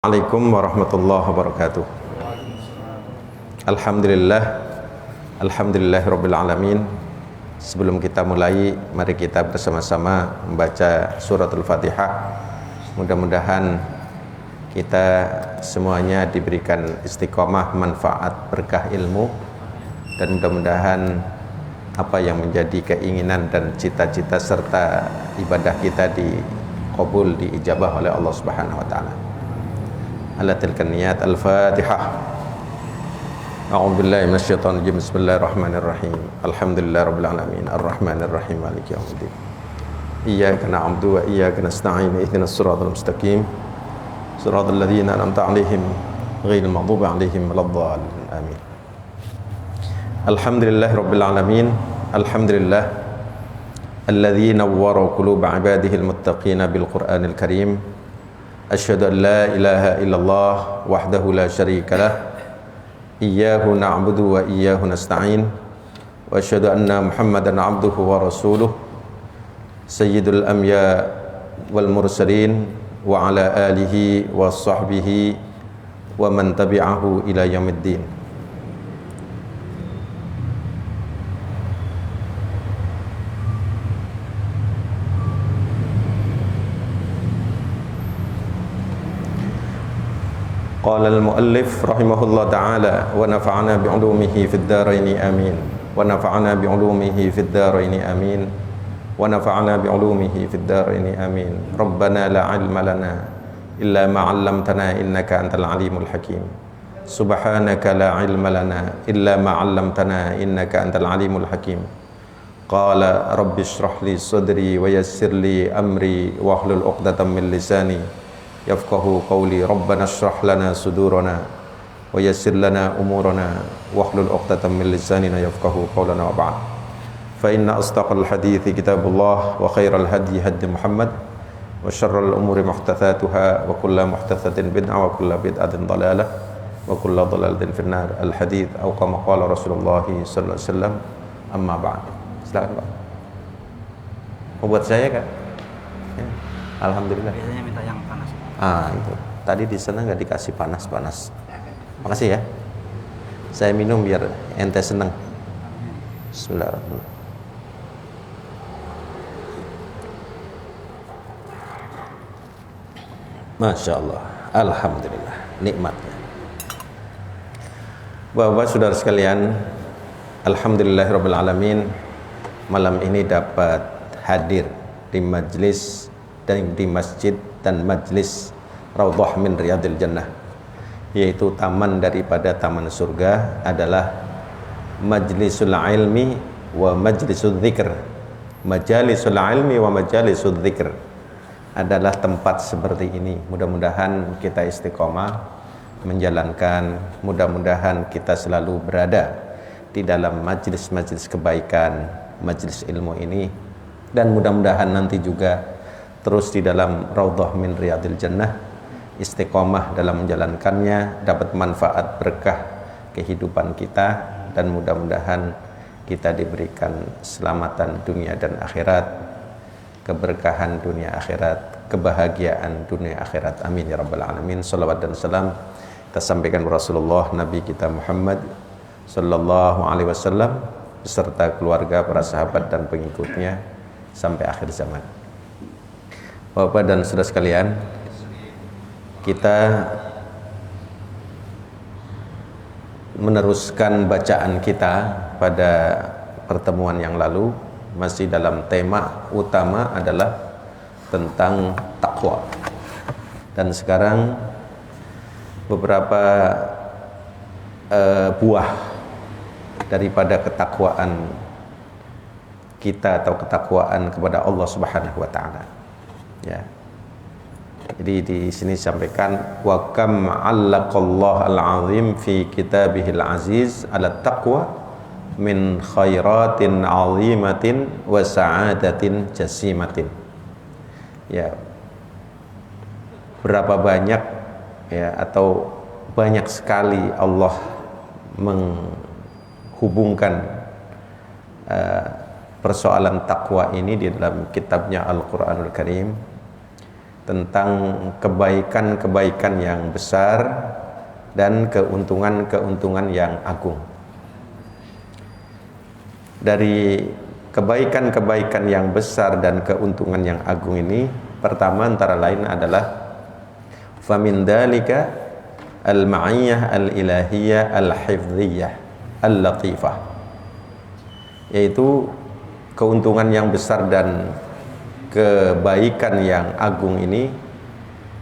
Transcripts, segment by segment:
Assalamualaikum warahmatullahi wabarakatuh. Alhamdulillahirabbil alamin. Sebelum kita mulai, mari kita bersama-sama membaca suratul Fatihah. Mudah-mudahan kita semuanya diberikan istiqomah, manfaat, berkah ilmu, dan mudah-mudahan apa yang menjadi keinginan dan cita-cita serta ibadah kita dikabul, diijabah oleh Allah Subhanahu wa taala. Ala tilkan niyat. Al-Fatihah. A'udzu billahi minasyaitonir rajim. Bismillahirrahmanirrahim. Alhamdulillahirabbil alamin. Arrahmanirrahim. Maliki yaumiddin. Iyyaka na'budu wa iyyaka nasta'in. Ihdinas siratal mustaqim. Siratal ladzina an'amta 'alaihim ghairil maghdubi 'alaihim waladdallin. Amin. Alhamdulillahirabbil alamin. Alhamdulillah alladzi nawwara quluba 'ibadihi al-muttaqina bil Qur'anil karim. Asyhadu an la ilaha illallah wahdahu la syarika lah. Iyyahu na'budu wa iyyahu nasta'in. Wa asyhadu anna Muhammadan 'abduhu wa rasuluh. Sayyidul anbiya wal mursalin wa ala alihi wa sahbihi wa man tabi'ahu ila yaumiddin. Qala al-muallif rahimahullah ta'ala wa nafa'ana bi'ulumihi fid dharain amin wa nafa'ana bi'ulumihi fid dharain amin wa nafa'ana bi'ulumihi fid dharain amin. Rabbana la 'ilma lana illa ma 'allamtana innaka antal alimul hakim. Subhanaka la 'ilma lana illa ma 'allamtana innaka antal alimul hakim. Qala rabbi shrah li sadri wa yassir li amri wa hlul 'uqdatam min lisani yafqahu qawli. Rabbana shrah lana sudurana wa yassir lana umurana wahlul 'uqdatam min lisanina yafqahu qawlana. Wa ba'd. Fa inna asdaqal hadithi kitabullah wa khairal hadi hadi Muhammad wa syarrul umuri muhdatsatuha wa kullu muhdatsatin bid'ah wa kullu bid'atin dhalalah wa kullu dhalalatin finnar. Al hadits au kama qala Rasulullah sallallahu alaihi wasallam. Amma ba'd. Silakan Pak. Mau buat saya Kak? Ya. Alhamdulillah. Biasanya minta yang panas. Itu. Tadi di sana nggak dikasih panas-panas. Makasih ya. Saya minum biar ente seneng. Bismillahirrahmanirrahim. Masya Allah. Alhamdulillah. Nikmatnya. Bapak saudara sekalian, alhamdulillahirabbil alamin. Malam ini dapat hadir di majlis dan di masjid dan majlis Raudhah min Riyadil Jannah, yaitu taman daripada taman surga, adalah majlisul ilmi wa majlisul dzikr. Majalisul ilmi wa majalisul dzikr adalah tempat seperti ini. Mudah-mudahan kita istiqomah menjalankan, mudah-mudahan kita selalu berada di dalam majlis-majlis kebaikan, majlis ilmu ini, dan mudah-mudahan nanti juga terus di dalam Raudhah min Riyadil Jannah, istiqomah dalam menjalankannya, dapat manfaat berkah kehidupan kita, dan mudah-mudahan kita diberikan keselamatan dunia dan akhirat, keberkahan dunia akhirat, kebahagiaan dunia akhirat. Amin ya rabbal alamin. Salawat dan salam kita sampaikan Rasulullah Nabi kita Muhammad sallallahu alaihi wasallam beserta keluarga, para sahabat dan pengikutnya sampai akhir zaman. Bapak dan saudara sekalian, kita meneruskan bacaan kita pada pertemuan yang lalu, masih dalam tema utama adalah tentang takwa. Dan sekarang beberapa buah daripada ketakwaan kita atau ketakwaan kepada Allah Subhanahu wa taala. Ya. Jadi di sini disampaikan wa kam 'allaqallahu al-'azim fi kitabihil aziz 'ala taqwa min khairatin 'azimatin wa sa'adatin jasimatin. Ya. Berapa banyak ya atau banyak sekali Allah menghubungkan persoalan takwa ini di dalam kitabnya Al-Quranul Karim, tentang kebaikan-kebaikan yang besar dan keuntungan-keuntungan yang agung. Dari kebaikan-kebaikan yang besar dan keuntungan yang agung ini, pertama antara lain adalah famin dalika al-ma'iyyah al-ilahiyah al-hifdhiyah al-latifah, yaitu keuntungan yang besar dan kebaikan yang agung ini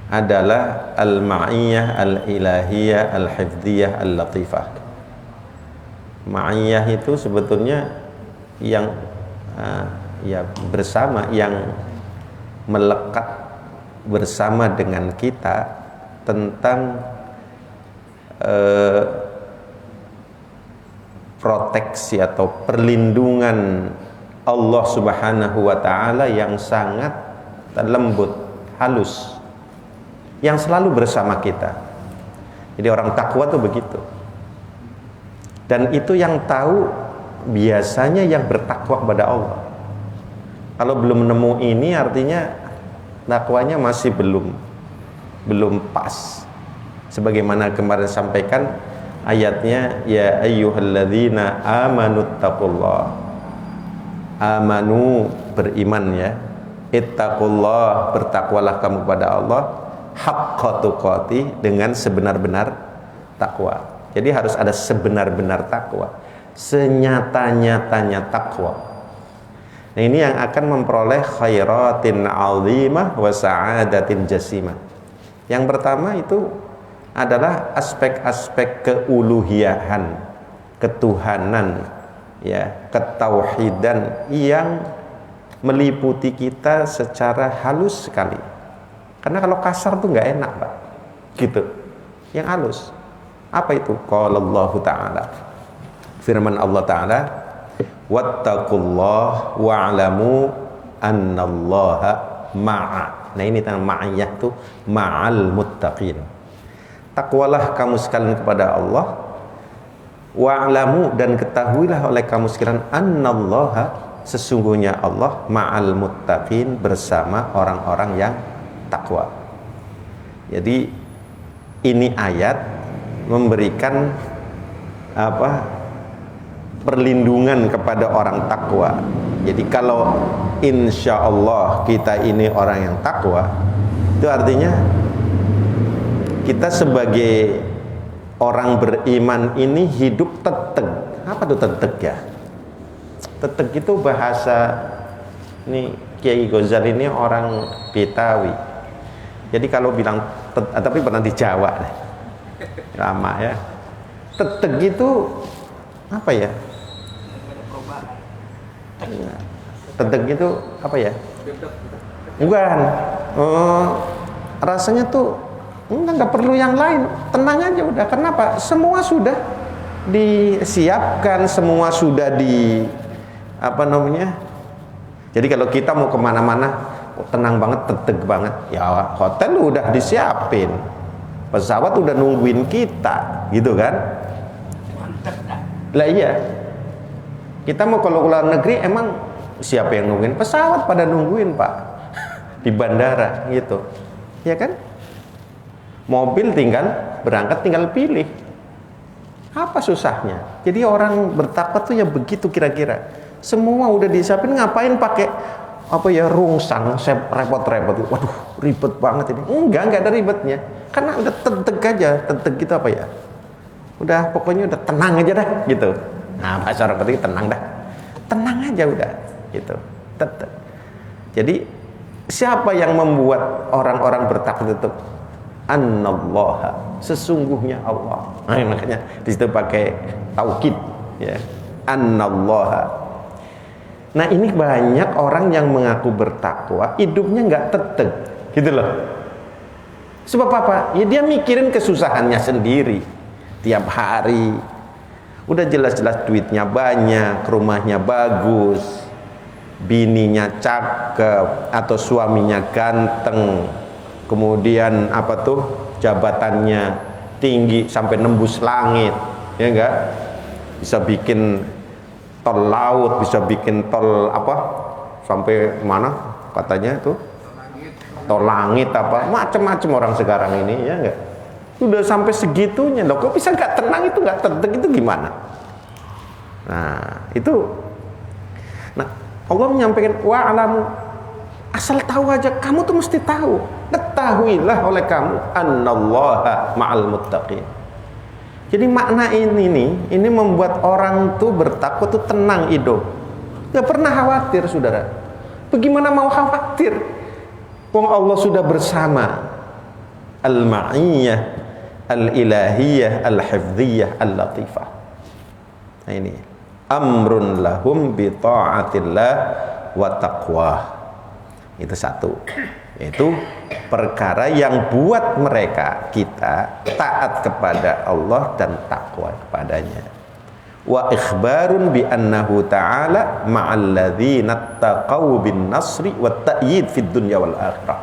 adalah al-ma'iyyah al-ilahiyah al-hifdhiyah al-latifah. Ma'iyah itu sebetulnya yang ya bersama, yang melekat bersama dengan kita tentang proteksi atau perlindungan Allah Subhanahu wa ta'ala yang sangat lembut, halus, yang selalu bersama kita. Jadi orang takwa tuh begitu. Dan itu yang tahu biasanya yang bertakwa kepada Allah. Kalau belum nemu ini artinya takwanya masih belum pas. Sebagaimana kemarin sampaikan ayatnya, ya ayyuhalladzina amanu taqullah. Amanu, beriman ya. Ittaqullah, bertakwalah kamu kepada Allah, haqqa tuqati, dengan sebenar-benar takwa. Jadi harus ada sebenar-benar takwa, senyata-nyatanya takwa. Nah, ini yang akan memperoleh khairatin azimah wa sa'adatin jasimah. Yang pertama itu adalah aspek-aspek keuluhiyahan, ketuhanan, ya, ketauhidan yang meliputi kita secara halus sekali. Karena kalau kasar tuh nggak enak, Pak. Gitu. Yang halus. Apa itu? Qala Allah Ta'ala. Firman Allah Ta'ala, wattaqullah wa'lamu annallaha ma'a. Nah, ini tentang ma'iyah tuh ma'al muttaqin. Takwalah kamu sekalian kepada Allah, wa'lamu, dan ketahuilah oleh kamu sekalian annallaha, sesungguhnya Allah ma'al muttaqin, bersama orang-orang yang takwa. Jadi ini ayat memberikan perlindungan kepada orang takwa. Jadi kalau insya Allah kita ini orang yang takwa, itu artinya kita sebagai orang beriman ini hidup teteg. Apa tuh teteg ya? Teteg itu bahasa, ini Kiai Ghazali ini orang Betawi. Jadi kalau bilang tapi pernah di Jawa deh. Lama ya. Teteg itu apa ya? Teteg itu apa ya? Bukan. Rasanya tuh nggak perlu yang lain, tenang aja udah. Kenapa? Semua sudah disiapkan, semua sudah jadi kalau kita mau kemana-mana tenang banget, teteg banget ya, hotel udah disiapin, pesawat udah nungguin kita, gitu kan. Lah iya, kita mau kalau ke luar negeri emang siapa yang nungguin? Pesawat pada nungguin, Pak, di bandara gitu, ya kan. Mobil tinggal berangkat, tinggal pilih. Apa susahnya? Jadi orang bertakwa tuh ya begitu kira-kira. Semua udah disiapin, ngapain pakai rungsang, repot-repot. Waduh, ribet banget ini. Enggak ada ribetnya. Karena udah teteg aja. Teteg gitu apa ya? Udah pokoknya udah tenang aja dah gitu. Nah, bahasa orang ketiga tenang dah. Tenang aja udah gitu. Teteg. Jadi siapa yang membuat orang-orang bertakwa itu? Annallaha, sesungguhnya Allah. Nah, makanya di situ pakai taukid ya. Annallaha. Nah, ini banyak orang yang mengaku bertakwa, hidupnya nggak teteg, gitu loh. Sebab apa? Ya dia mikirin kesusahannya sendiri tiap hari. Udah jelas-jelas duitnya banyak, rumahnya bagus, bininya cakep atau suaminya ganteng. Kemudian jabatannya tinggi sampai nembus langit, ya enggak? Bisa bikin tol laut, bisa bikin tol sampai mana katanya itu? atau langit apa macam-macam orang sekarang ini, ya enggak? Udah sampai segitunya loh, kok bisa nggak tenang, itu nggak tenang, itu gimana? Nah itu, nah Allah menyampaikan wa'alamu, asal tahu aja, kamu tuh mesti tahu, ketahuilah oleh kamu annallaha ma'al muttaqin. Jadi makna ini membuat orang tuh bertakwa tuh tenang hidup, nggak pernah khawatir, saudara. Bagaimana mau khawatir? Wong Allah sudah bersama, al-ma'iyyah, al-ilahiyah, al-hifdhiyah, al-latifah. Nah ini amrun lahum bi ta'atillah wa taqwah. Itu satu, yaitu perkara yang buat mereka, kita taat kepada Allah dan takwa kepadanya. Wa ikhbarun bi annahu ta'ala ma'al ladzina taqaw bin nasri wat ta'yid fid dunya wal akhirah.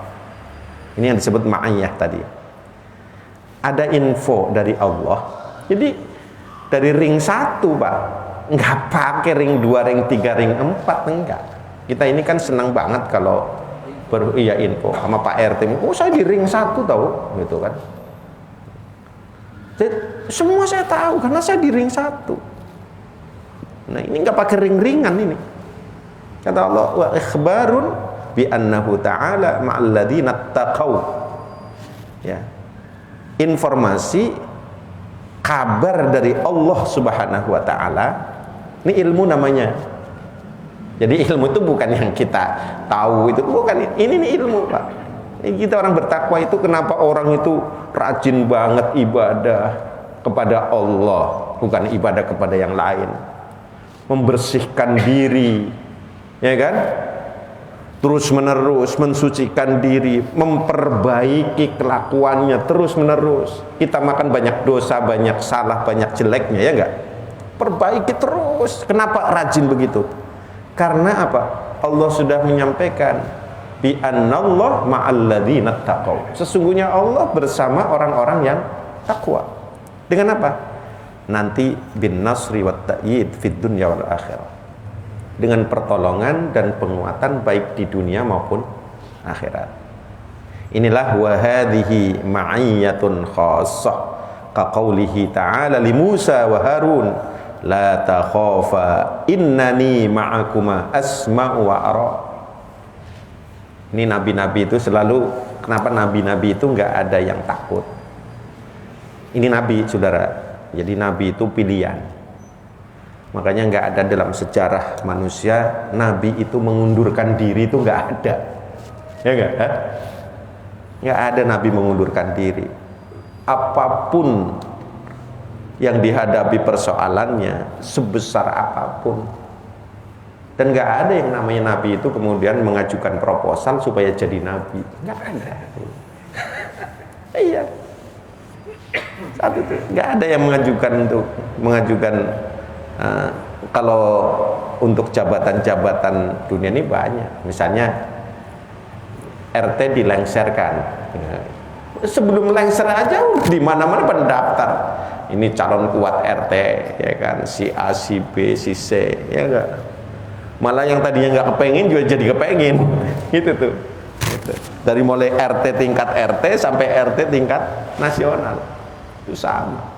Ini yang disebut ma'iyah tadi. Ada info dari Allah. Jadi dari ring 1, Pak, nggak pakai ring 2, ring 3, ring 4, enggak. Kita ini kan senang banget kalau info sama Pak RT, oh saya di ring 1 tahu, gitu kan. Jadi, semua saya tahu karena saya di ring 1. Nah ini nggak pakai ring-ringan ini. Kata Allah, wa ikhbarun bi annahu ta'ala ma'al ladzina taqaw. Ya. Informasi, kabar dari Allah Subhanahu wa taala. Ini ilmu namanya. Jadi ilmu itu bukan yang kita tahu, itu bukan, ini ilmu, Pak. Ini kita orang bertakwa itu, kenapa orang itu rajin banget ibadah kepada Allah, bukan ibadah kepada yang lain. Membersihkan diri, ya kan? Terus menerus mensucikan diri, memperbaiki kelakuannya terus menerus. Kita makan banyak dosa, banyak salah, banyak jeleknya, ya enggak? Perbaiki terus. Kenapa rajin begitu? Karena apa? Allah sudah menyampaikan bi annallah ma'al ladzina taqaw. Sesungguhnya Allah bersama orang-orang yang takwa. Dengan apa? Nanti bin nasri wat ta'yid fid dunya wal akhirah. Dengan pertolongan dan penguatan baik di dunia maupun akhirat. Inilah wa hadhihi ma'iyyatun khassah ka qaulihi ta'ala li Musa wa Harun la takhafa innani ma'akuma asma'u wa ara. Ini nabi-nabi itu selalu, kenapa nabi-nabi itu nggak ada yang takut? Ini nabi, saudara. Jadi nabi itu pilihan. Makanya nggak ada dalam sejarah manusia nabi itu mengundurkan diri, itu nggak ada. Ya nggak? Nggak ada nabi mengundurkan diri. Apapun yang dihadapi persoalannya, sebesar apapun, dan nggak ada yang namanya nabi itu kemudian mengajukan proposal supaya jadi nabi. Nggak ada. Iya. Saat itu nggak ada yang mengajukan kalau untuk jabatan-jabatan dunia ini banyak. Misalnya RT dilengserkan, sebelum lengser aja di mana-mana pendaftar, ini calon kuat RT, ya kan, si A, si B, si C, ya enggak. Malah yang tadinya nggak kepengen juga jadi kepengen, gitu tuh. Gitu. Dari mulai RT tingkat RT sampai RT tingkat nasional, itu sama.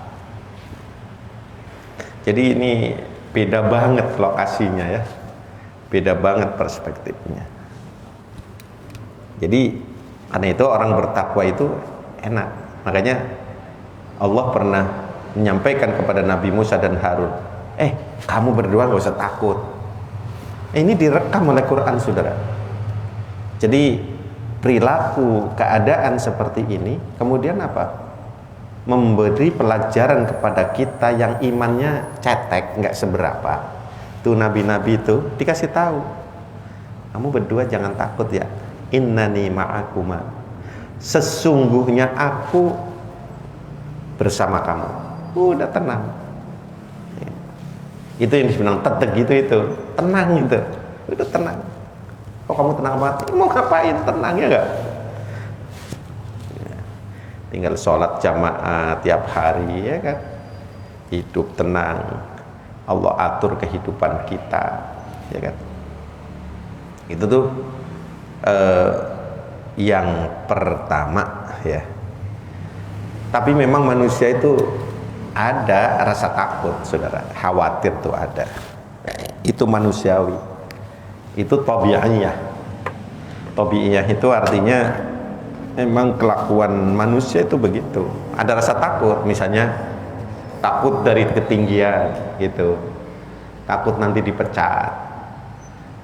Jadi ini beda banget lokasinya, ya, beda banget perspektifnya. Jadi karena itu orang bertakwa itu enak. Makanya Allah pernah menyampaikan kepada Nabi Musa dan Harun, kamu berdua gak usah takut. Ini direkam oleh Quran, saudara. Jadi perilaku keadaan seperti ini kemudian apa? Memberi pelajaran kepada kita yang imannya cetek, nggak seberapa. Tuh nabi-nabi itu dikasih tahu, kamu berdua jangan takut ya. Innani ma'akuma, sesungguhnya aku bersama kamu. Udah tenang. Itu yang dibilang tetek gitu, itu tenang gitu. Udah tenang. Kok kamu tenang banget? Mau ngapain? Tenang ya enggak? Tinggal sholat jamaah tiap hari, ya kan, hidup tenang, Allah atur kehidupan kita, ya kan. Itu tuh yang pertama ya. Tapi memang manusia itu ada rasa takut, saudara, khawatir tuh ada. Itu manusiawi, itu tabi'iyah. Tabi'iyah itu artinya memang kelakuan manusia itu begitu. Ada rasa takut, misalnya takut dari ketinggian gitu, takut nanti dipecat,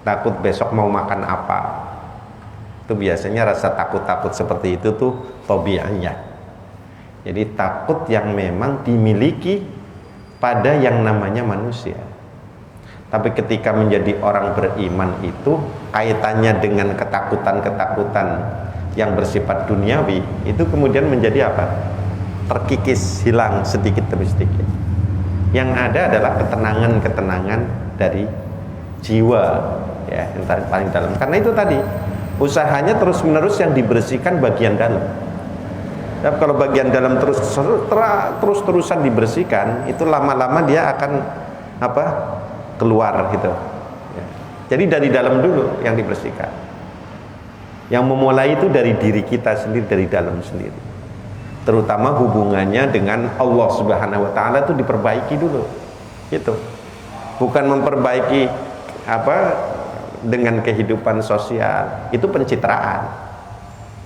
takut besok mau makan apa. Itu biasanya rasa takut-takut seperti itu tuh tabi'iyah. Jadi takut yang memang dimiliki pada yang namanya manusia. Tapi ketika menjadi orang beriman itu kaitannya dengan ketakutan-ketakutan yang bersifat duniawi, itu kemudian menjadi apa? Terkikis, hilang sedikit demi sedikit. Yang ada adalah ketenangan-ketenangan dari jiwa ya, yang paling dalam. Karena itu tadi usahanya terus-menerus yang dibersihkan bagian dalam. Ya, kalau bagian dalam terus-terusan dibersihkan, itu lama-lama dia akan apa? Keluar gitu. Ya. Jadi dari dalam dulu yang dibersihkan. Yang memulai itu dari diri kita sendiri, dari dalam sendiri. Terutama hubungannya dengan Allah Subhanahu wa taala itu diperbaiki dulu. Gitu. Bukan memperbaiki apa dengan kehidupan sosial, itu pencitraan.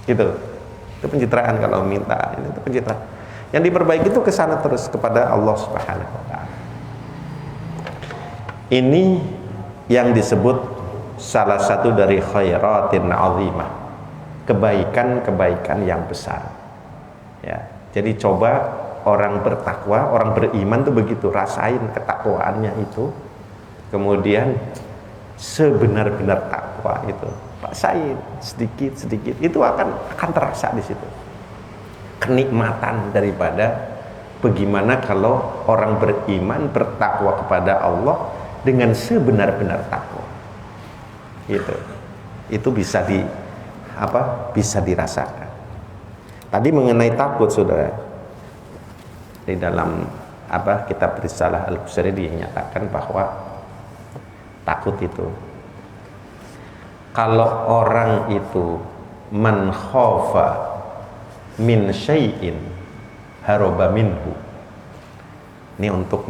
Gitu. Itu pencitraan kalau minta, itu pencitraan. Yang diperbaiki itu ke sana terus kepada Allah Subhanahu wa taala. Ini yang disebut salah satu dari khairatin azimah, kebaikan-kebaikan yang besar. Ya. Jadi coba orang bertakwa, orang beriman itu begitu, rasain ketakwaannya itu. Kemudian sebenar-benar takwa itu, paksain sedikit-sedikit, itu akan terasa di situ. Kenikmatan daripada bagaimana kalau orang beriman bertakwa kepada Allah dengan sebenar-benar takwa. Itu bisa bisa dirasakan. Tadi mengenai takut, saudara, di dalam kitab Risalah Al-Busiri dinyatakan bahwa takut itu, kalau orang itu man khafa min syai'in haroba minhu. Ini untuk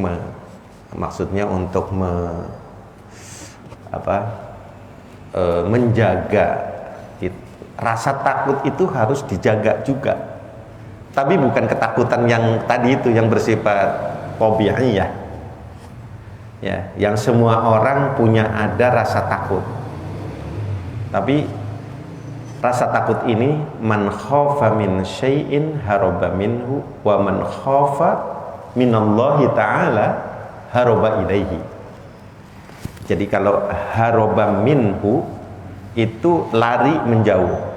maksudnya untuk menjaga rasa takut itu harus dijaga juga. Tapi bukan ketakutan yang tadi itu yang bersifat tabi'iyah. Ya, yang semua orang punya ada rasa takut. Tapi rasa takut ini man khafa min syai'in haraba minhu wa man khafa minallahi ta'ala haraba ilaihi. Jadi kalau haraba minhu itu lari menjauh.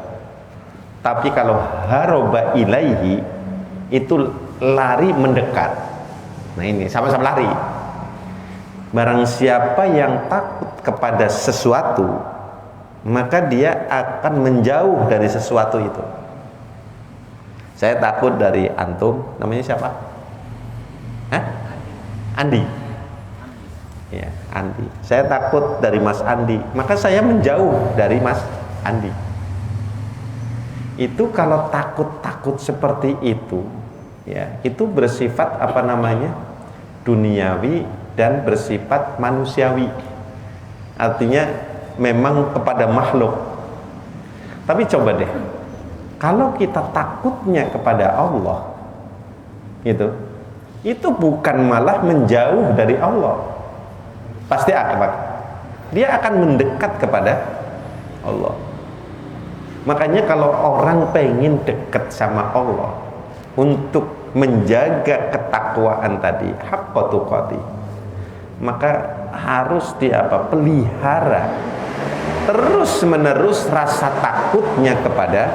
Tapi kalau haraba ilaihi itu lari mendekat. Nah ini sama-sama lari. Barang siapa yang takut kepada sesuatu, maka dia akan menjauh dari sesuatu itu. Saya takut dari antum, namanya siapa? Andi. Ya, Andi. Saya takut dari Mas Andi, maka saya menjauh dari Mas Andi. Itu kalau takut-takut seperti itu, ya, itu bersifat duniawi dan bersifat manusiawi. Artinya memang kepada makhluk. Tapi coba deh, kalau kita takutnya kepada Allah, itu bukan malah menjauh dari Allah. Pasti dia akan mendekat kepada Allah. Makanya kalau orang pengen dekat sama Allah untuk menjaga ketakwaan tadi, haqqa tuqati, maka harus pelihara terus menerus rasa takutnya kepada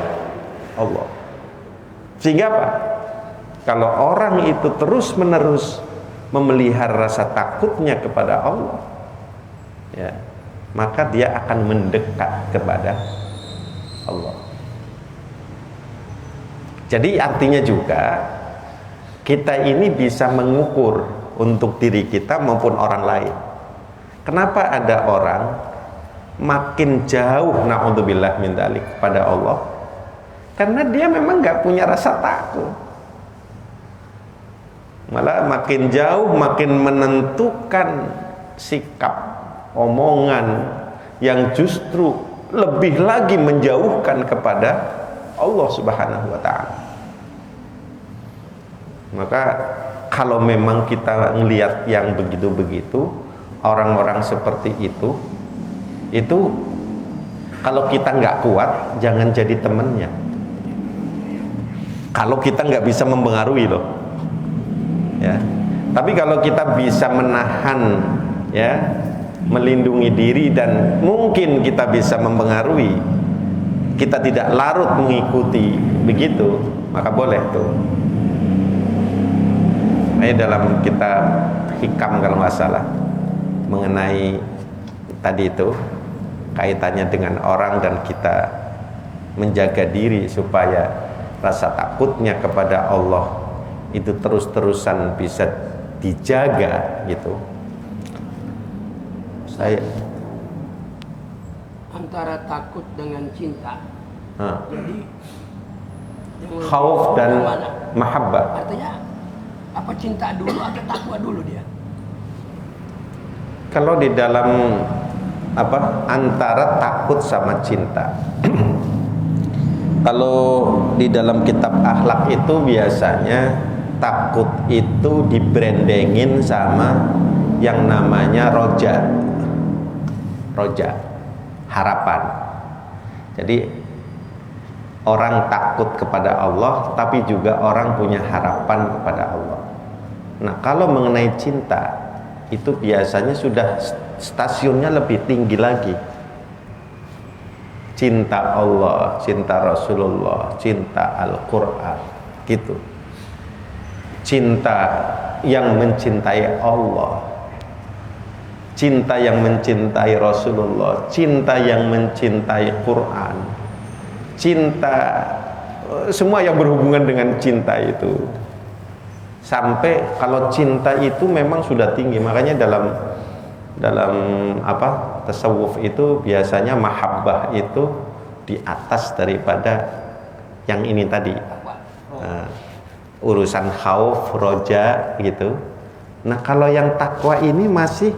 Allah. Sehingga kalau orang itu terus menerus memelihara rasa takutnya kepada Allah, ya, maka dia akan mendekat kepada Allah. Jadi artinya juga kita ini bisa mengukur untuk diri kita maupun orang lain. Kenapa ada orang makin jauh, na'udzubillah min dzalik, kepada Allah, Karena dia memang nggak punya rasa takut. Malah makin jauh makin menentukan sikap omongan yang justru lebih lagi menjauhkan kepada Allah Subhanahu wa taala. Maka kalau memang kita melihat yang begitu-begitu, orang-orang seperti itu kalau kita nggak kuat, jangan jadi temannya. Kalau kita nggak bisa mempengaruhi loh, ya. Tapi kalau kita bisa menahan, ya, melindungi diri dan mungkin kita bisa mempengaruhi, kita tidak larut mengikuti begitu, maka boleh tuh. Ini dalam kitab Hikam kalau nggak salah mengenai tadi itu kaitannya dengan orang dan kita menjaga diri supaya rasa takutnya kepada Allah itu terus-terusan bisa dijaga gitu. Saya antara takut dengan cinta. Jadi khauf dan mahabbah. Artinya apa, cinta dulu atau takwa dulu dia? Kalau di dalam antara takut sama cinta. Kalau di dalam kitab akhlak itu biasanya takut itu dibrandingin sama yang namanya roja, harapan. Jadi orang takut kepada Allah, tapi juga orang punya harapan kepada Allah. Nah, kalau mengenai cinta itu biasanya sudah stasiunnya lebih tinggi lagi. Cinta Allah, cinta Rasulullah, cinta Al-Quran, gitu. Cinta yang mencintai Allah, cinta yang mencintai Rasulullah, cinta yang mencintai Quran, cinta semua yang berhubungan dengan cinta itu. Sampai kalau cinta itu memang sudah tinggi, makanya dalam tasawuf itu biasanya mahabbah itu di atas daripada yang ini tadi. Urusan khauf, roja gitu. Nah, kalau yang takwa ini masih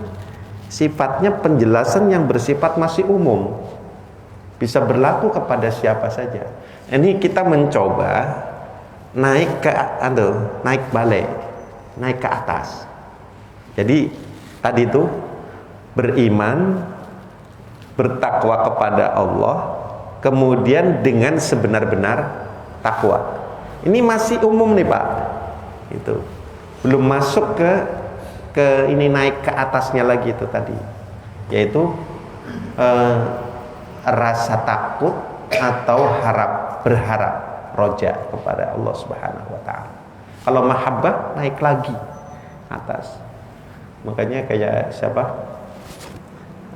sifatnya penjelasan yang bersifat masih umum, bisa berlaku kepada siapa saja. Ini kita mencoba naik balik, naik ke atas. Jadi tadi itu beriman, bertakwa kepada Allah, kemudian dengan sebenar-benar takwa. Ini masih umum nih Pak, itu belum masuk ke ini, naik ke atasnya lagi itu tadi, yaitu rasa takut atau berharap roja kepada Allah Subhanahu wa taala. Kalau mahabbah naik lagi atas. Makanya kayak siapa?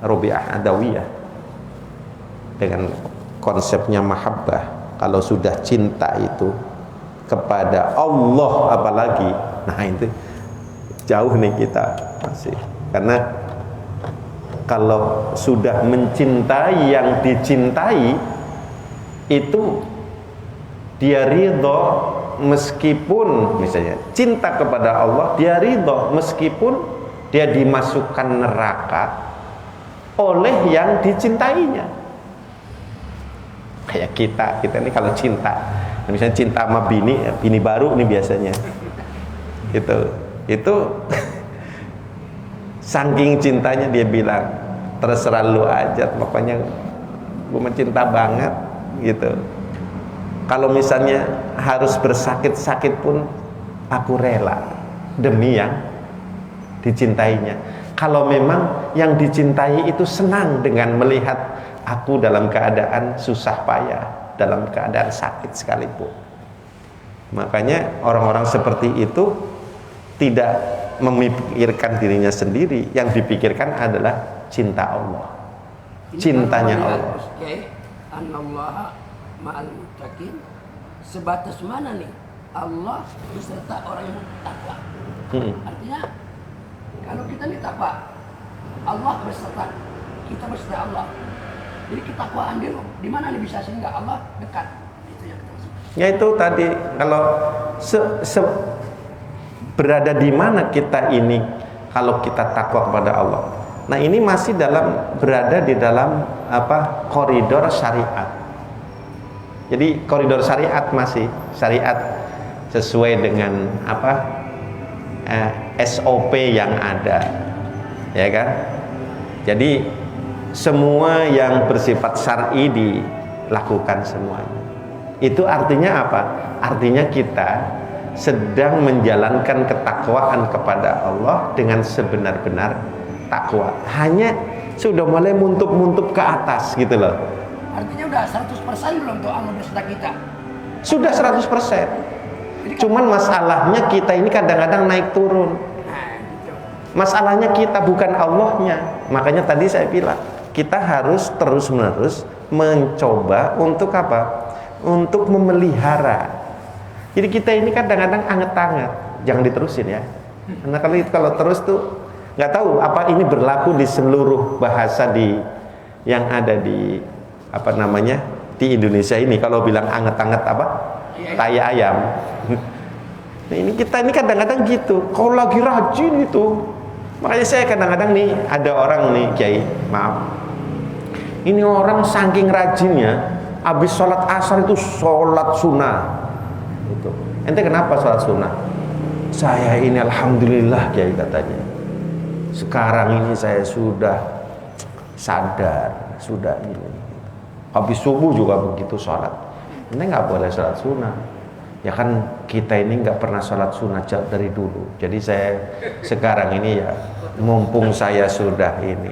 Rabi'ah Adawiyah dengan konsepnya mahabbah. Kalau sudah cinta itu kepada Allah apalagi, nah itu jauh nih kita masih. Karena kalau sudah mencintai yang dicintai itu dia ridho meskipun misalnya cinta kepada Allah, dia ridho meskipun dia dimasukkan neraka oleh yang dicintainya. Kayak kita ini kalau cinta, misalnya cinta sama bini baru nih biasanya itu saking cintanya dia bilang terserah lu aja, pokoknya gue mencinta banget gitu. Kalau misalnya harus bersakit-sakit pun aku rela demi yang dicintainya. Kalau memang yang dicintai itu senang dengan melihat aku dalam keadaan susah payah, dalam keadaan sakit sekalipun. Makanya orang-orang seperti itu tidak memikirkan dirinya sendiri, yang dipikirkan adalah cinta Allah, cintanya Allah. Anallaha ma'al muttaqin, sebatas mana nih Allah beserta orang yang takwa? Artinya kalau kita nih takwa, Allah beserta kita, beserta Allah. Jadi ketakwaan di mana nih bisa sehingga Allah dekat? Itu yang kita Yaitu tadi kalau berada di mana kita ini kalau kita takwa kepada Allah. Nah, ini masih berada di dalam koridor syariat. Jadi koridor syariat masih syariat sesuai dengan SOP yang ada, ya kan? Jadi semua yang bersifat syar'i dilakukan semuanya. Itu artinya apa? Artinya kita sedang menjalankan ketakwaan kepada Allah dengan sebenar-benar takwa. Hanya sudah mulai muntup-muntup ke atas gitu loh. Artinya udah 100% belum tuh Allah beserta kita? Sudah 100%. Cuman masalahnya kita ini kadang-kadang naik turun. Masalahnya kita bukan Allahnya. Makanya tadi saya bilang, kita harus terus-menerus mencoba untuk apa? Untuk memelihara. Jadi kita ini kadang-kadang anget-anget. Jangan diterusin ya. Karena kalau terus tuh nggak tahu apa ini berlaku di seluruh bahasa yang ada di di Indonesia ini. Kalau bilang anget-anget tai ayam. Nah, ini kita ini kadang-kadang gitu. Kalau lagi rajin itu, makanya saya kadang-kadang nih ada orang nih Kiai, maaf. Ini orang saking rajinnya, habis sholat asar itu sholat sunnah. Gitu. Ente kenapa sholat sunnah? Saya ini alhamdulillah Kiai katanya. Sekarang ini saya sudah sadar, sudah ini. Habis subuh juga begitu sholat. Ente nggak boleh sholat sunnah. Ya kan kita ini nggak pernah sholat sunnah dari dulu. Jadi saya sekarang ini ya mumpung saya sudah ini.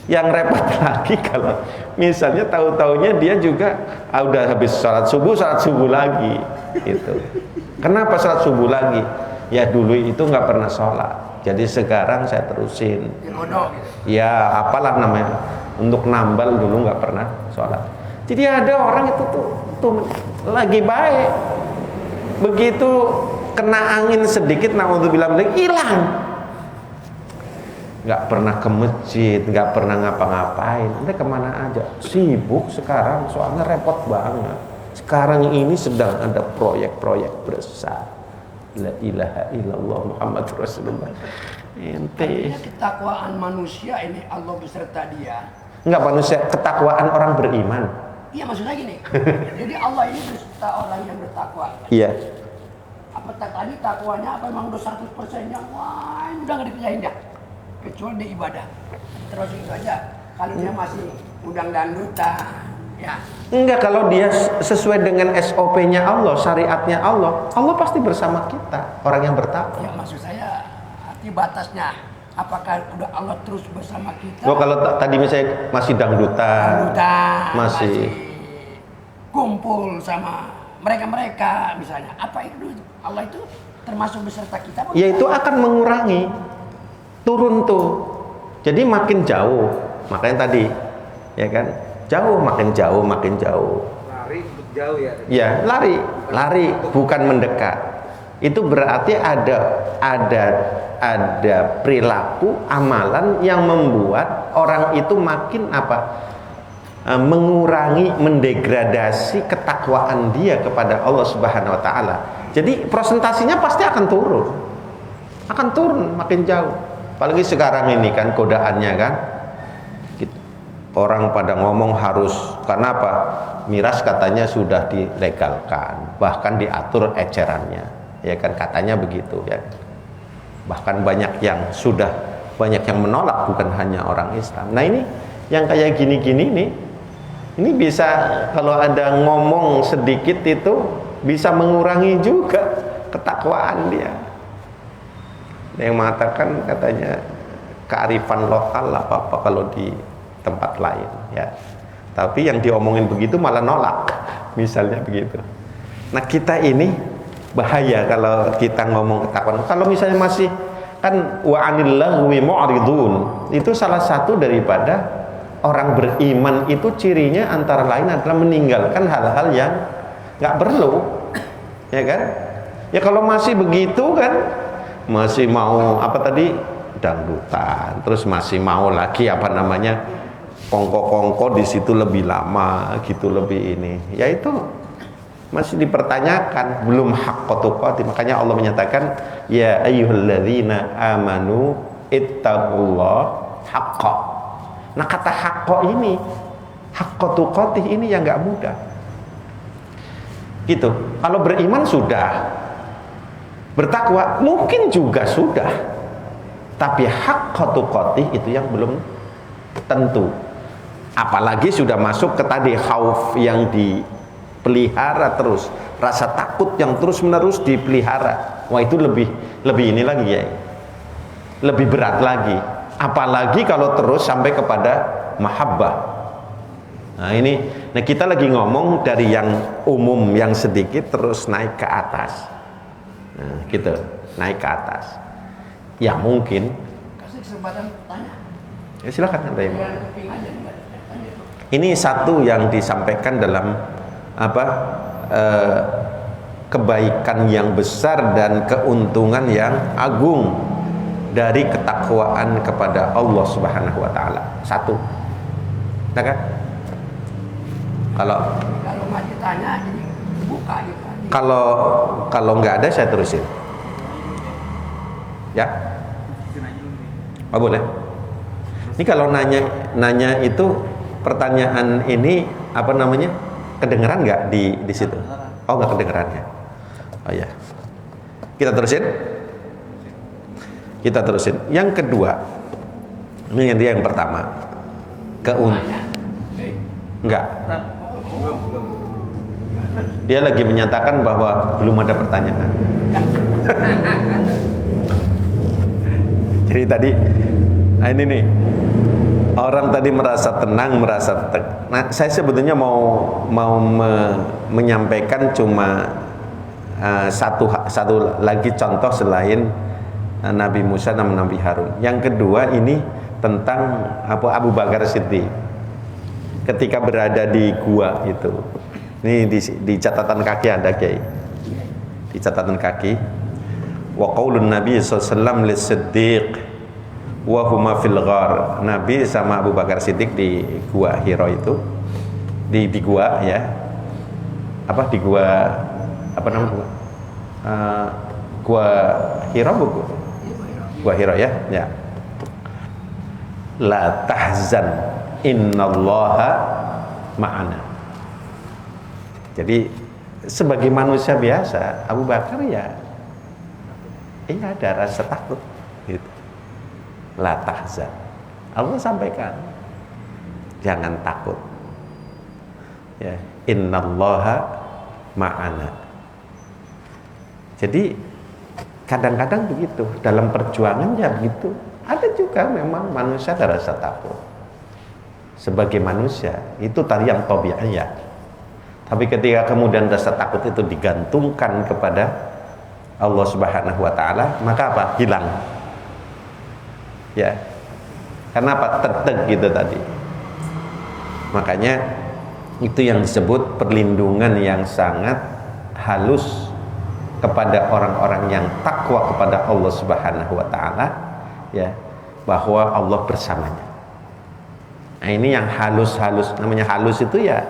Yang repot lagi kalau misalnya tahu-taunya dia juga udah habis sholat subuh lagi gitu. Kenapa sholat subuh lagi? Ya dulu itu nggak pernah sholat. Jadi sekarang saya terusin. Ya apalah namanya, untuk nambal dulu nggak pernah sholat. Jadi ada orang itu tuh lagi baik, begitu kena angin sedikit, naudzubillah, hilang. Nggak pernah ke masjid, nggak pernah ngapa-ngapain. Anda kemana aja? Sibuk sekarang, soalnya repot banget. Sekarang ini sedang ada proyek-proyek besar. La ilaha illallah Muhammad Rasulullah. Ente. Ketakwaan manusia ini Allah beserta dia. Enggak manusia, ketakwaan orang beriman. Iya maksudnya gini. Jadi Allah ini beserta orang yang bertakwa. Iya. Apa tadi takwanya apa memang udah 100%-nya? Wah, ini udah nggak dikerjain ya. Kecuali dia ibadah. Terus itu aja. Kalau dia masih udang dangdutan, ya. Enggak, kalau dia sesuai dengan SOP-nya Allah, syariatnya Allah, Allah pasti bersama kita, orang yang bertakwa. Ya maksud saya arti batasnya. Apakah udah Allah terus bersama kita? Oh, kalau tadi misalnya masih dangdutan, masih kumpul sama mereka misalnya, apa itu Allah itu termasuk beserta kita? Ya itu akan mengurangi, turun tuh. Jadi makin jauh, makanya tadi, ya kan, jauh makin jauh. Lari untuk jauh ya? Ya lari bukan mendekat. Itu berarti ada perilaku amalan yang membuat orang itu makin mengurangi, mendegradasi ketakwaan dia kepada Allah Subhanahu wa taala. Jadi presentasinya pasti akan turun makin jauh. Apalagi sekarang ini kan godaannya kan, orang pada ngomong harus, karena apa? Miras katanya sudah dilegalkan, bahkan diatur ecerannya, ya kan, katanya begitu ya. Bahkan banyak yang menolak, bukan hanya orang Islam. Nah ini yang kayak gini-gini nih, ini bisa kalau ada ngomong sedikit itu bisa mengurangi juga ketakwaan dia. Ada yang mengatakan katanya kearifan lokal lah apa kalau di tempat lain ya. Tapi yang diomongin begitu malah nolak, misalnya begitu. Nah kita ini bahaya kalau kita ngomong ketakwaan. Kalau misalnya masih kan wa 'anil lagwi mu'ridun, itu salah satu daripada orang beriman itu cirinya antara lain adalah meninggalkan hal-hal yang nggak perlu, ya kan? Ya kalau masih begitu kan, masih mau dangdutan, terus masih mau lagi kongko-kongko di situ lebih lama gitu, lebih ini, ya itu masih dipertanyakan, belum haqqa tuqatih. Makanya Allah menyatakan ya ayyuhalladzina amanu ittaqullah haqqa. Nah, kata haqqa ini, haqqa tuqatih ini yang nggak mudah gitu. Kalau beriman sudah, bertakwa mungkin juga sudah, tapi haqqa tuqatih itu yang belum tentu. Apalagi sudah masuk ke tadi khauf yang dipelihara terus, rasa takut yang terus menerus dipelihara. Wah, itu lebih ini lagi ya, lebih berat lagi. Apalagi kalau terus sampai kepada mahabbah. Nah ini, nah kita lagi ngomong dari yang umum, yang sedikit terus naik ke atas. Nah gitu, naik ke atas. Ya mungkin. Kasih kesempatan tanya. Ya silakan ada yang. Dengan kuping aja, enggak tanya itu. Ini satu yang disampaikan dalam apa kebaikan yang besar dan keuntungan yang agung dari ketakwaan kepada Allah Subhanahu wa taala. Satu. Nah kan? Kalau nggak ditanya jadi buka gitu. kalau nggak ada saya terusin. Ya? Oh boleh. Ini kalau nanya itu pertanyaan ini apa namanya? Kedengeran nggak di situ? Oh nggak kedengeran ya? Oh ya. Kita terusin. Yang kedua, ini yang pertama, enggak. Dia lagi menyatakan bahwa belum ada pertanyaan. Jadi tadi, nah ini nih, orang tadi merasa tenang, nah saya sebetulnya mau menyampaikan cuma satu lagi contoh selain Nabi Musa dan Nabi Harun. Yang kedua ini tentang Abu Bakar Siddiq ketika berada di gua itu. Ini di catatan kaki ada Kiai. Di catatan kaki. Wa qaulun Nabi sallallahu alaihi wasallam lis-Siddiq wa huma fil ghar. Nabi sama Abu Bakar Siddiq di gua Hira itu. Di gua ya. Di gua apa namanya? Gua Hira buku. Gua Hira ya. La tahzan innallaha ma'ana. Jadi sebagai manusia biasa Abu Bakar ya ada rasa takut gitu. La tahzan. Allah sampaikan jangan takut. Ya, innallaha ma'ana. Jadi kadang-kadang begitu dalam perjuangan ya begitu. Ada juga memang manusia ada rasa takut. Sebagai manusia itu tadi yang tabi'iyah. Tapi ketika kemudian rasa takut itu digantungkan kepada Allah Subhanahu wa taala, maka apa? Hilang. Ya. Karena apa? Teteg gitu tadi. Makanya itu yang disebut perlindungan yang sangat halus kepada orang-orang yang takwa kepada Allah Subhanahu wa taala, ya, bahwa Allah bersamanya. Nah, ini yang halus-halus, namanya halus itu ya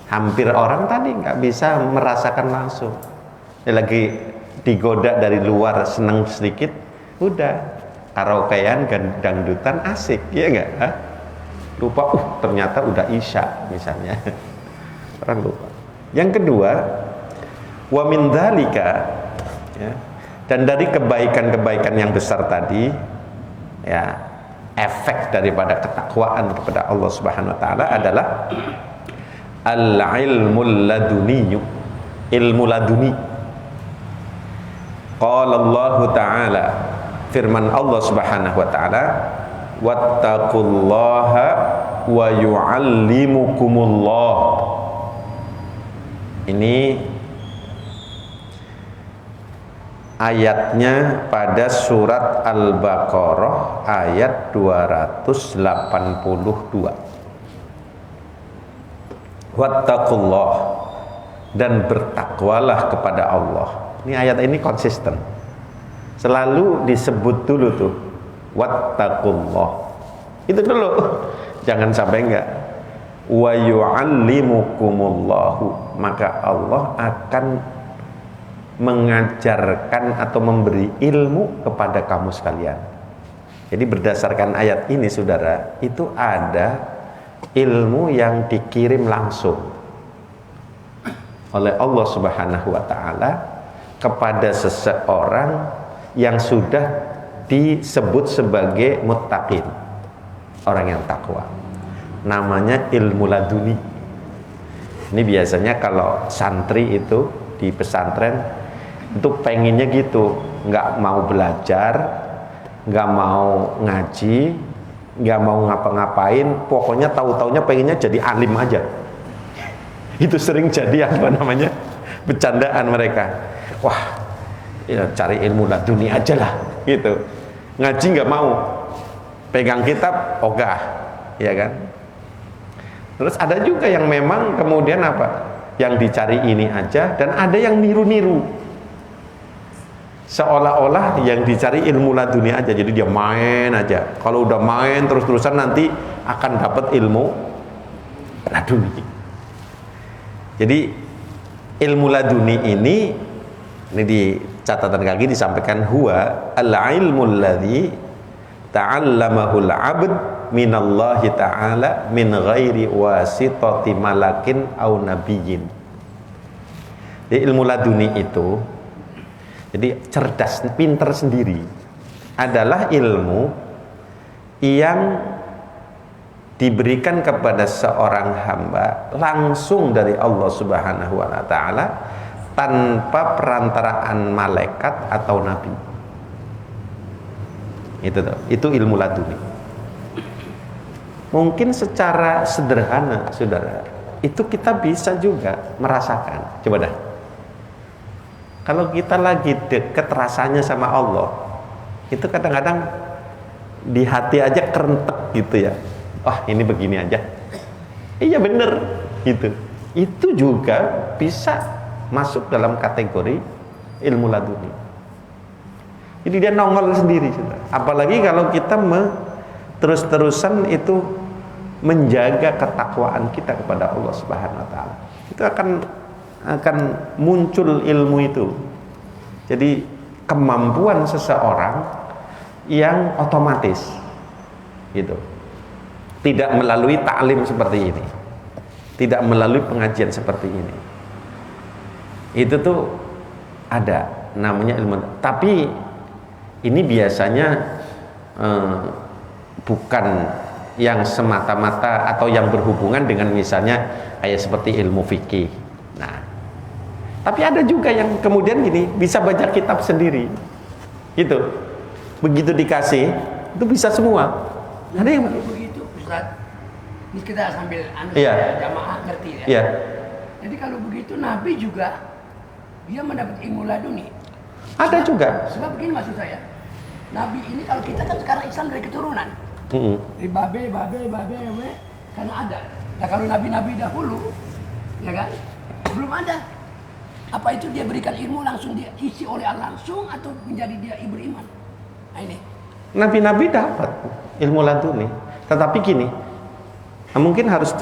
hampir orang tadi nggak bisa merasakan langsung. Dia lagi digoda dari luar senang sedikit, udah karaokean dangdutan asik, ya nggak? Lupa, ternyata udah isya misalnya. Orang lupa. Yang kedua, wa min dzalika, ya, dan dari kebaikan-kebaikan yang besar tadi, ya, efek daripada ketakwaan kepada Allah Subhanahu wa taala adalah al-ilmul laduni, ilmu laduni. Qala Allah taala, firman Allah Subhanahu wa taala, wattaqullaha wa yu'allimukumullah. Ini ayatnya pada surat Al-Baqarah ayat 282. Wattaqullah, dan bertakwalah kepada Allah. Ini ayat ini konsisten. Selalu disebut dulu tuh, wattaqullah. Itu dulu. Jangan sampai enggak. wa yu'allimukumullahu, maka Allah akan mengajarkan atau memberi ilmu kepada kamu sekalian. Jadi berdasarkan ayat ini saudara, itu ada ilmu yang dikirim langsung oleh Allah Subhanahu wa taala kepada seseorang yang sudah disebut sebagai muttaqin, orang yang takwa. Namanya ilmu laduni. Ini biasanya kalau santri itu di pesantren itu pengennya gitu, nggak mau belajar, nggak mau ngaji, nggak mau ngapa-ngapain, pokoknya tahu-taunya pengennya jadi alim aja. Itu sering jadi apa namanya bercandaan mereka. Wah, ya cari ilmu laduni aja lah, gitu. Ngaji nggak mau, pegang kitab ogah, ya kan? Terus ada juga yang memang kemudian apa? Yang dicari ini aja, dan ada yang niru-niru. Seolah-olah yang dicari ilmu laduni aja, jadi dia main aja. Kalau udah main terus-terusan nanti akan dapat ilmu laduni. Jadi ilmu laduni ini di catatan kaki disampaikan huwa al-ilmul ladzi ta'allamahul 'abd minallahi ta'ala min ghairi wasitati malakin au nabiyyin. Jadi ilmu laduni itu jadi cerdas, pintar sendiri, adalah ilmu yang diberikan kepada seorang hamba langsung dari Allah Subhanahu wa taala tanpa perantaraan malaikat atau nabi. Itu ilmu laduni. Mungkin secara sederhana saudara, itu kita bisa juga merasakan. Coba dah, kalau kita lagi deket rasanya sama Allah, itu kadang-kadang di hati aja kerentek gitu ya. Wah, ini begini aja. Iya bener gitu. Itu juga bisa masuk dalam kategori ilmu laduni. Jadi dia nongol sendiri saudara. Apalagi kalau kita terus-terusan itu menjaga ketakwaan kita kepada Allah Subhanahu wa taala. Itu akan muncul ilmu itu. Jadi kemampuan seseorang yang otomatis gitu. Tidak melalui ta'lim seperti ini. Tidak melalui pengajian seperti ini. Itu tuh ada namanya ilmu. Tapi ini biasanya bukan yang semata-mata atau yang berhubungan dengan misalnya kayak seperti ilmu fikih. Nah, tapi ada juga yang kemudian gini, bisa baca kitab sendiri gitu. Begitu dikasih itu bisa semua. Ada yang begitu Ustaz, ini kita sambil jamaah ngerti ya. Iya. Jadi kalau begitu Nabi juga dia mendapat ilmu laduni. Ada juga. Sebab begini maksud saya, Nabi ini kalau kita kan sekarang Islam dari keturunan, dari babe, karena ada. Nah kalau nabi-nabi dahulu, ya kan, belum ada. Apa itu dia berikan ilmu langsung dia isi oleh Allah langsung atau menjadi dia beriman? Nah ini. Nabi-nabi dapat ilmu laduni, tetapi gini, mungkin harus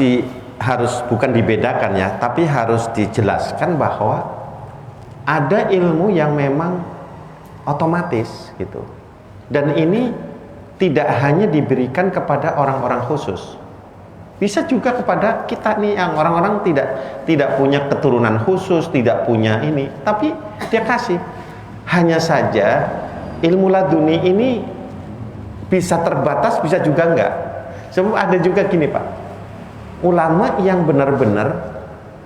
bukan dibedakan ya, tapi harus dijelaskan bahwa ada ilmu yang memang otomatis gitu, dan ini tidak hanya diberikan kepada orang-orang khusus, bisa juga kepada kita nih yang orang-orang tidak punya keturunan khusus, tidak punya ini, tapi dia kasih. Hanya saja ilmu laduni ini bisa terbatas, bisa juga enggak. Sebab ada juga gini Pak, ulama yang benar-benar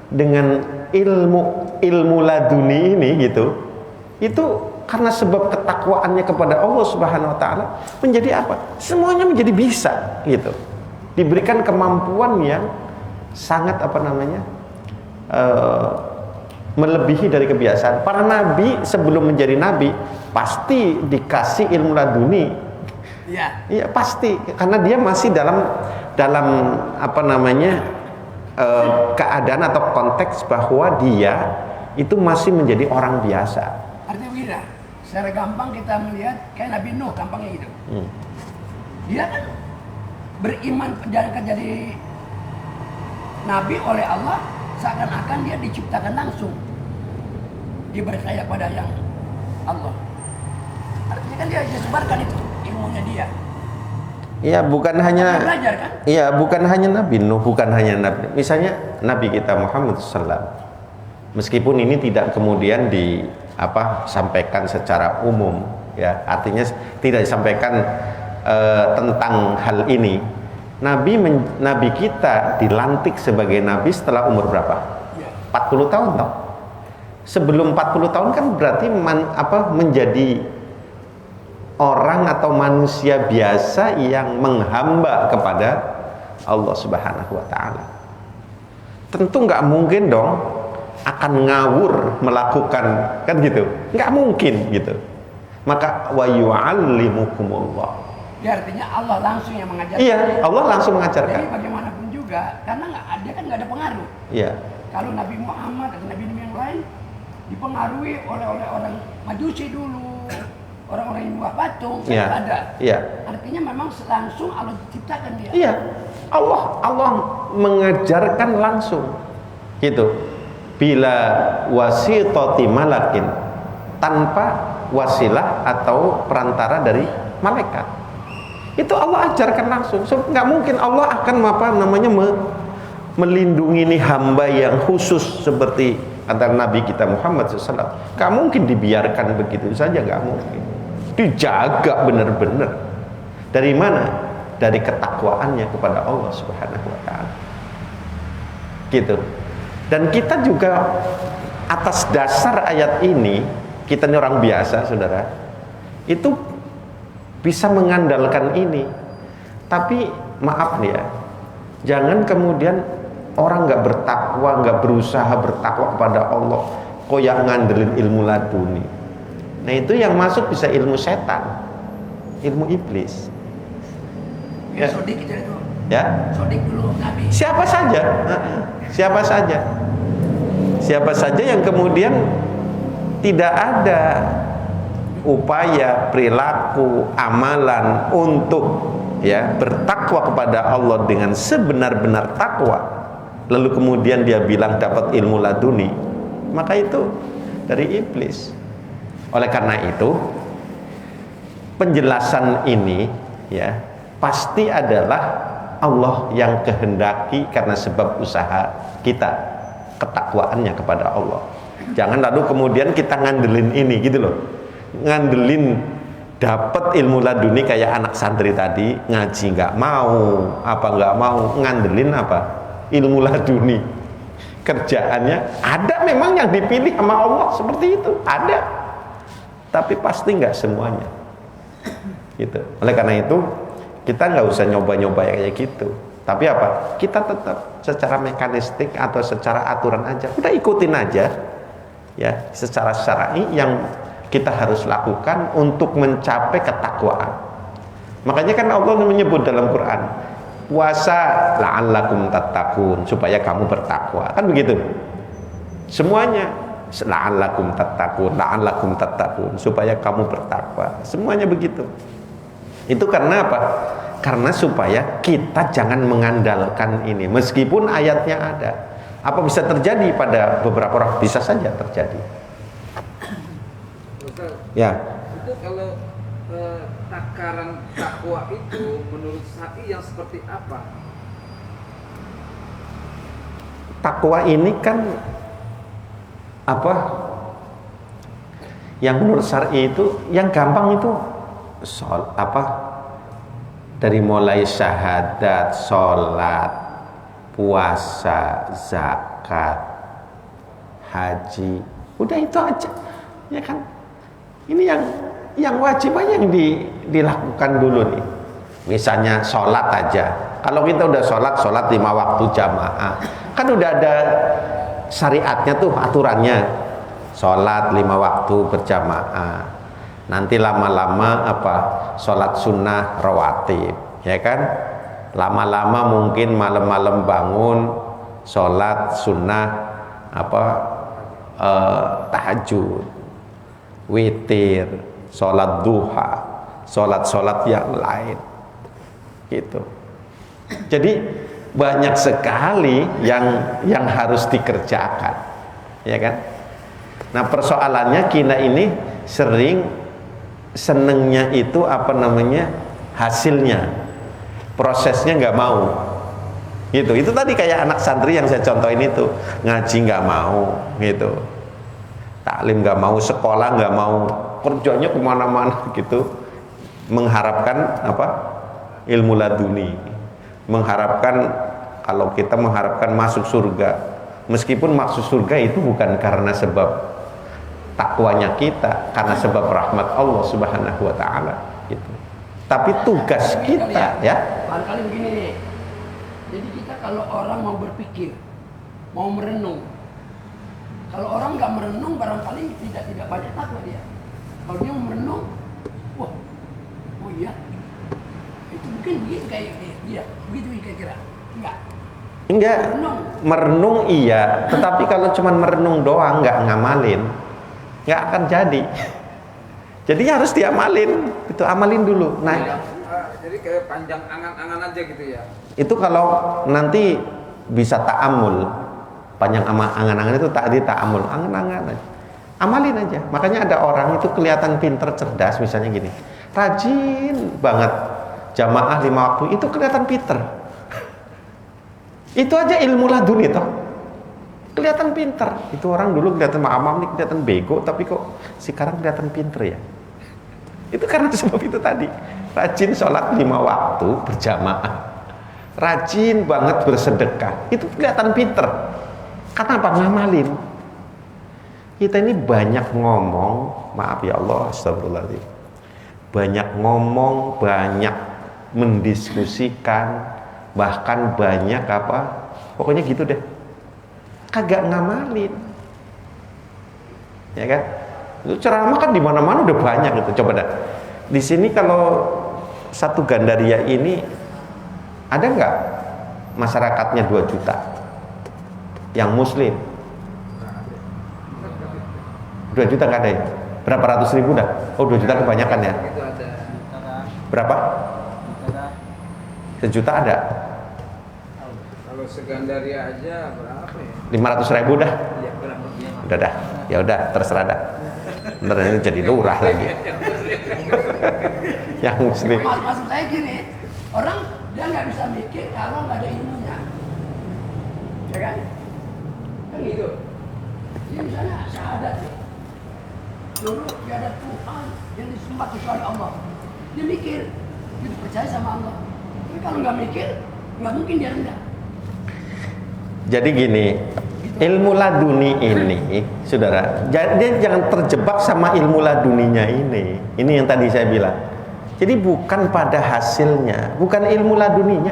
dengan ilmu laduni ini gitu, itu karena sebab ketakwaannya kepada Allah Subhanahu wa taala menjadi apa? Semuanya menjadi bisa gitu. Diberikan kemampuan yang sangat melebihi dari kebiasaan. Para nabi sebelum menjadi nabi pasti dikasih ilmu laduni. Iya pasti, karena dia masih dalam keadaan atau konteks bahwa dia itu masih menjadi orang biasa. Artinya begini, secara gampang kita melihat kayak Nabi Nuh, gampangnya gitu. Dia kan beriman jadi Nabi oleh Allah seakan-akan dia diciptakan langsung, dipercaya pada yang Allah. Artinya kan dia sebarkan itu ilmunya dia. Iya, bukan hanya Belajar kan? iya, bukan hanya Nabi Nuh, bukan hanya Nabi. Misalnya Nabi kita Muhammad SAW. Meskipun ini tidak kemudian sampaikan secara umum, ya, artinya tidak disampaikan tentang hal ini. Nabi kita dilantik sebagai nabi setelah umur berapa? 40 tahun toh. Sebelum 40 tahun kan berarti menjadi orang atau manusia biasa yang menghamba kepada Allah Subhanahu wa taala. Tentu nggak mungkin dong akan ngawur melakukan, kan gitu. Nggak mungkin gitu. Maka wa yu'allimukumullah. Ya, artinya Allah langsung yang mengajarkan. Iya, Allah langsung mengajarkan. Jadi bagaimanapun juga, karena dia kan nggak ada pengaruh. Iya. Kalau Nabi Muhammad atau Nabi yang lain dipengaruhi oleh orang Majusi dulu, orang-orang yang buah patung, Iya. kan ada. Iya. Artinya memang langsung Allah ciptakan dia. Iya. Allah mengajarkan langsung. Gitu. Bila wasitati malakin, tanpa wasilah atau perantara dari malaikat. Itu Allah ajarkan langsung. Nggak mungkin Allah akan melindungi nih hamba yang khusus seperti antara Nabi kita Muhammad SAW. Nggak mungkin dibiarkan begitu saja, nggak mungkin. Dijaga benar-benar. Dari mana? Dari ketakwaannya kepada Allah Subhanahu wa taala. Gitu. Dan kita juga atas dasar ayat ini, kita ini orang biasa, saudara, itu bisa mengandalkan ini. Tapi maaf nih ya, jangan kemudian orang nggak bertakwa, nggak berusaha bertakwa kepada Allah, kok yang ngandelin ilmu laduni. Nah itu yang masuk bisa ilmu setan, ilmu iblis. Ya, sodik kita itu. Ya, Sodik dulu Nabi. siapa saja, siapa saja yang kemudian tidak ada upaya, perilaku, amalan untuk bertakwa kepada Allah dengan sebenar-benar takwa, lalu kemudian dia bilang dapat ilmu laduni, maka itu dari iblis. Oleh karena itu penjelasan ini pasti adalah Allah yang kehendaki karena sebab usaha kita, ketakwaannya kepada Allah. Jangan lalu kemudian kita ngandelin ini gitu loh, ngandelin dapat ilmu laduni kayak anak santri tadi, ngaji nggak mau, ngandelin ilmu laduni. Kerjaannya ada memang yang dipilih sama Allah seperti itu, ada, tapi pasti nggak semuanya gitu. Oleh karena itu kita nggak usah nyoba-nyoba kayak gitu, tapi kita tetap secara mekanistik atau secara aturan aja, udah ikutin aja ya, secara syar'i yang kita harus lakukan untuk mencapai ketakwaan. Makanya kan Allah menyebut dalam Quran, puasa la'allakum tattaqun, supaya kamu bertakwa, kan begitu semuanya. La'allakum tattaqun, supaya kamu bertakwa, semuanya begitu. Itu karena apa? Karena supaya kita jangan mengandalkan ini, meskipun ayatnya ada. Apa bisa terjadi pada beberapa orang? Bisa saja terjadi. Ustaz, Ya. itu kalau takaran takwa itu menurut Syar'i yang seperti apa? Takwa ini kan yang menurut Syar'i itu yang gampang itu dari mulai syahadat, sholat, puasa, zakat, haji, udah itu aja, ya kan? Ini yang wajib aja yang dilakukan dulu nih. Misalnya sholat aja, kalau kita udah sholat 5 waktu jamaah, kan udah ada syariatnya tuh, aturannya, sholat 5 waktu berjamaah. Nanti lama-lama sholat sunnah rawatib, ya kan? Lama-lama mungkin malam-malam bangun sholat sunnah tahajud, witir, sholat duha, sholat yang lain, gitu. Jadi banyak sekali yang harus dikerjakan, ya kan? Nah, persoalannya kita ini sering senengnya itu apa namanya, hasilnya, prosesnya nggak mau, gitu. Itu tadi kayak anak santri yang saya contohin itu, ngaji nggak mau, gitu, taklim nggak mau, sekolah nggak mau, kerjanya kemana-mana, gitu, mengharapkan apa, ilmu laduni, mengharapkan, kalau kita mengharapkan masuk surga, meskipun masuk surga itu bukan karena sebab takwanya kita, karena sebab rahmat Allah Subhanahu wa taala, gitu. Tapi tugas kita ya. Barangkali begini nih. Jadi kita kalau orang mau berpikir, mau merenung. Kalau orang nggak merenung, barangkali tidak banyak takwa dia. Kalau dia merenung, wah, oh iya, itu mungkin begitu kayak dia, begitu kira-kira. Enggak, merenung iya, tetapi kalau cuma merenung doang, nggak ngamalin, nggak akan jadi. Jadi harus diamalin, itu amalin dulu. Nah, jadi kayak panjang angan-angan aja gitu ya. Itu kalau nanti bisa ta'amul, panjang angan-angan itu tadi ta'amul, angan-angan aja, amalin aja. Makanya ada orang itu kelihatan pinter, cerdas, misalnya gini, rajin banget jamaah 5 waktu, itu kelihatan pinter. Itu aja ilmu laduni toh, kelihatan pinter. Itu orang dulu kelihatan ma'amam nih, kelihatan bego, tapi kok sekarang kelihatan pinter ya. Itu karena sebab itu tadi, rajin sholat 5 waktu berjamaah, rajin banget bersedekah, itu kelihatan pinter. Karena apa? Ngamalin. Kita ini banyak ngomong, maaf ya Allah, astagfirullahaladzim, banyak ngomong, banyak mendiskusikan, bahkan banyak apa, pokoknya gitu deh, kagak ngamalin, ya kan? Ceramah kan di mana-mana udah banyak gitu. Coba dah, di sini kalau satu Gandaria ini ada nggak masyarakatnya 2 juta yang muslim? 2 juta nggak ada ya? Berapa ratus ribu dah? Oh, 2 juta kebanyakan ya? Berapa? 1 juta ada? Kalau segandaria aja berapa ya? 500.000 dah? Iya, berapa? Udah dah, ya udah, terserah dah. Ntar ini jadi lurah lagi. Yang muslim. Maksud saya gini, orang dia nggak bisa mikir kalau nggak ada ilmunya, ya kan? Kan gitu. Jadi misalnya syahadat nih, dulu dia ada Tuhan yang disembah kecuali Allah. Dia mikir, dia percaya sama Allah. Tapi kalau nggak mikir, nggak mungkin dia rendah. Jadi gini, ilmu laduni ini, saudara, dia jangan terjebak sama ilmu laduninya ini. Ini yang tadi saya bilang. Jadi bukan pada hasilnya, bukan ilmu laduninya.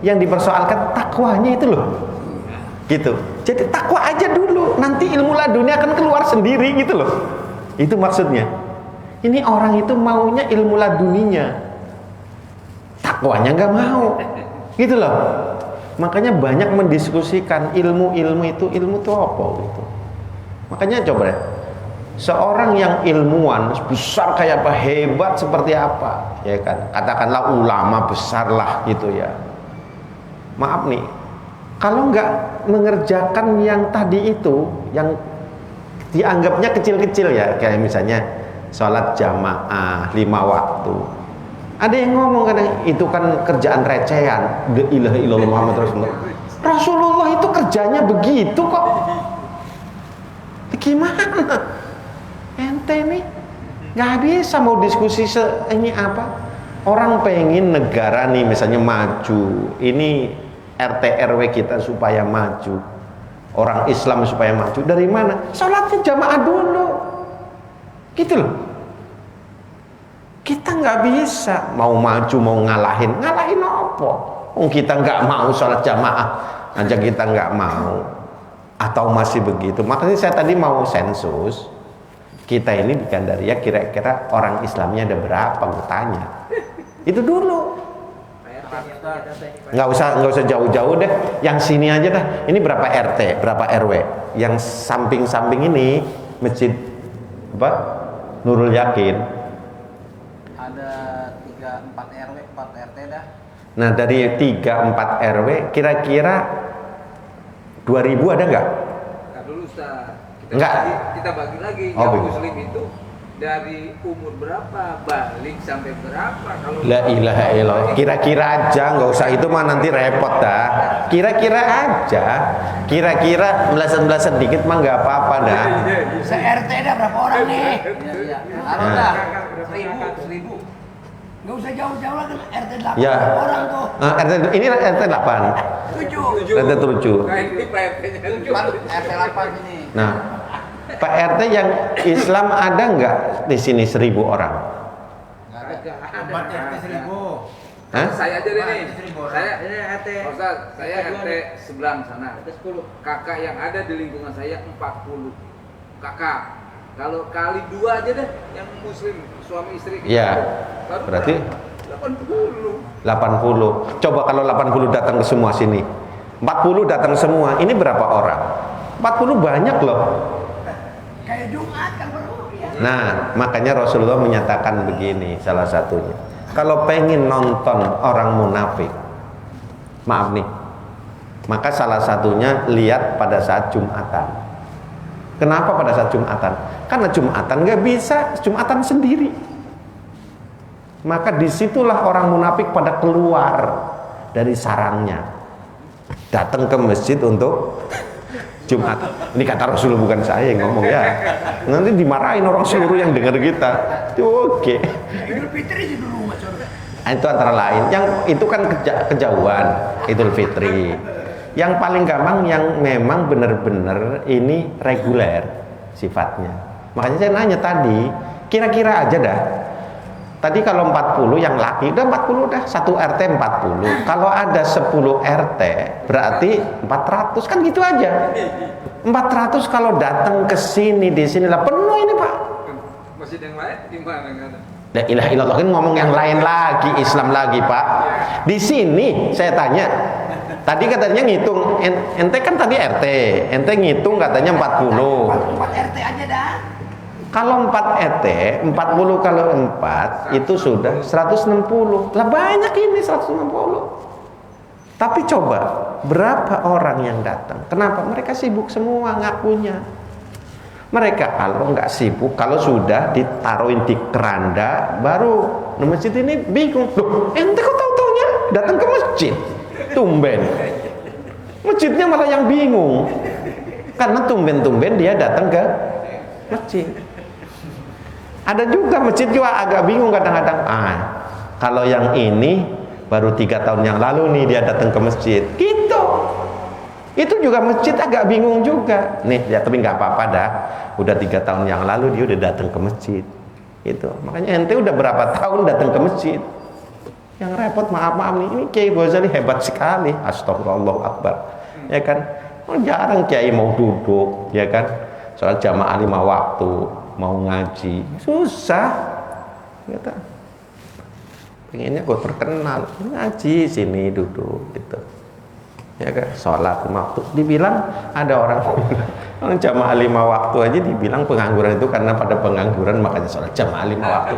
Yang dipersoalkan takwanya itu loh. Gitu. Jadi takwa aja dulu, nanti ilmu laduni akan keluar sendiri gitu loh. Itu maksudnya. Ini orang itu maunya ilmu laduninya, takwanya nggak mau. Gitu loh. Makanya banyak mendiskusikan ilmu itu apa gitu. Makanya coba deh, seorang yang ilmuwan besar kayak apa, hebat seperti apa, ya kan, katakanlah ulama besar lah gitu ya. Maaf nih, kalau nggak mengerjakan yang tadi itu, yang dianggapnya kecil-kecil ya, kayak misalnya sholat jamaah 5 waktu. Ada yang ngomong kadang itu kan kerjaan recehan. La ilaha illallah Muhammad Rasulullah. Rasulullah itu kerjanya begitu kok. Gimana? Ente nih nggak bisa mau diskusi ini apa? Orang pengen negara nih misalnya maju. Ini RT RW kita supaya maju. Orang Islam supaya maju. Dari mana? Sholatnya jamaah dulu. Gitu loh. Kita nggak bisa mau maju mau ngalahin apa? Kita nggak mau sholat jamaah aja kita nggak mau, atau masih begitu. Makanya saya tadi mau sensus kita ini di Gandaria kira-kira orang Islamnya ada berapa? Gue tanya itu dulu. Nggak usah jauh-jauh deh, yang sini aja dah. Ini berapa RT, berapa RW? Yang samping-samping ini masjid apa? Nurul Yakin. Ada 3-4 RW, 4 RT dah. Nah dari 3-4 RW kira-kira 2000 ada nggak? Nah dulu Ustaz, Enggak. kita bagi lagi Oh, yang begitu. muslim itu dari umur berapa, balik sampai berapa. Kalau La ilaha illallah. Kira-kira aja, nggak usah itu mah nanti repot dah. Kira-kira aja, kira-kira belasan-belasan dikit mah nggak apa-apa dah. Se-RT ada berapa orang nih? Iya. Taruh Nah. dah 1000. Nggak usah jauh-jauh lah, kan RT 8 Ya. orang tuh. RT ini RT 8, 7. RT 7. Nah ini PRT-nya Kan RT 8 ini. Nah, Pak RT yang Islam ada nggak di sini 1000 orang? ada. Empat RT 1000. Hah? Saya aja deh nih. 1000 orang. Saya Ini RT. Ustaz, saya RT sebelah sana. RT 10. Kakak yang ada di lingkungan saya 40 kakak. Kalau kali 2 aja deh yang muslim suami istri. Iya. Baru Berarti 80. 80. Coba kalau 80 datang ke semua sini. 40 datang semua. Ini berapa orang? 40 banyak loh. Kayak Jumat kan baru ya. Nah, makanya Rasulullah menyatakan begini salah satunya. Kalau pengen nonton orang munafik, maaf nih, maka salah satunya lihat pada saat Jumatan. Kenapa pada saat Jumatan? Karena Jumatan nggak bisa Jumatan sendiri. Maka disitulah orang munafik pada keluar dari sarangnya, datang ke masjid untuk Jumat. Ini kata Rasul, bukan saya yang ngomong ya. Nanti dimarahin orang seluruh yang dengar kita. Oke. Idul Fitri sih dulu Mas Saudara. Itu antara lain. Yang itu kan kejauhan Idul Fitri. Yang paling gampang yang memang benar-benar ini reguler sifatnya. Makanya saya nanya tadi, kira-kira aja dah. Tadi kalau 40 yang laki, udah 40 dah, 1 RT 40. Kalau ada 10 RT, berarti 400, kan gitu aja. 400 kalau datang ke sini, di sinilah penuh ini Pak. Masjid yang lain di mana enggak ada? La ilaha illallah, kan ngomong yang lain lagi, Islam lagi Pak. Di sini saya tanya, tadi katanya ngitung, ente kan tadi RT, ente ngitung katanya 40. 4 RT aja dah. Kalau 4 RT, 40 kalau 4 itu sudah 160. Lah banyak ini 160. Tapi coba, berapa orang yang datang? Kenapa? Mereka sibuk semua ngakunya. Mereka kalau nggak sibuk, kalau sudah ditaruhin di keranda, baru di masjid ini bingung. Loh, ente kok tahu-taunya datang ke masjid? Tumben. Masjidnya malah yang bingung. Karena tumben-tumben dia datang ke masjid. Ada juga masjid juga agak bingung kadang-kadang. Kalau yang ini baru 3 tahun yang lalu nih dia datang ke masjid. Gitu. Itu juga masjid agak bingung juga. Nih, ya tapi nggak apa-apa dah. Udah 3 tahun yang lalu dia udah datang ke masjid. Itu. Makanya ente udah berapa tahun datang ke masjid. Yang repot maaf nih, ini Kiai Ghazali hebat sekali. Astagfirullah Akbar. Ya kan? Jarang Kiai mau duduk, ya kan? Soal jamaah 5 waktu, mau ngaji, susah. Gitu. Pengennya gue terkenal, ngaji sini duduk gitu. Ya kan, sholat 5 waktu. Dibilang ada orang jamaah 5 waktu aja dibilang pengangguran itu karena pada pengangguran makanya sholat jamaah 5 waktu.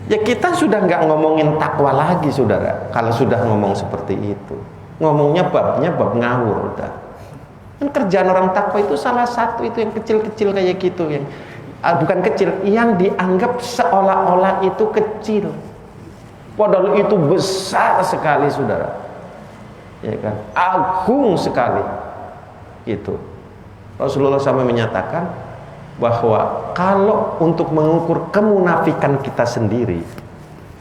Ya kita sudah nggak ngomongin takwa lagi saudara. Kalau sudah ngomong seperti itu, ngomongnya babnya bab ngawur udah. Kan kerjaan orang takwa itu salah satu itu yang kecil-kecil kayak gitu, yang bukan kecil, yang dianggap seolah-olah itu kecil. Padahal itu besar sekali saudara. Ya kan? Agung sekali. Gitu. Rasulullah SAW menyatakan bahwa kalau untuk mengukur kemunafikan kita sendiri,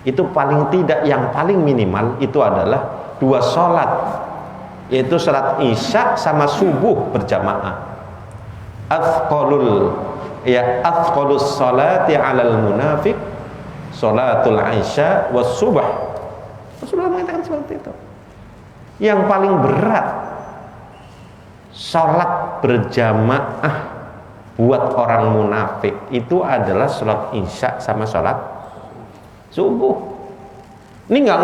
itu paling tidak, yang paling minimal itu adalah 2 sholat, yaitu sholat isya sama subuh berjamaah. Athqalus sholati alal munafik sholatul isya was subah. Rasulullah mengatakan seperti itu. Yang paling berat sholat berjamaah buat orang munafik itu adalah sholat isya sama sholat subuh. Ini nggak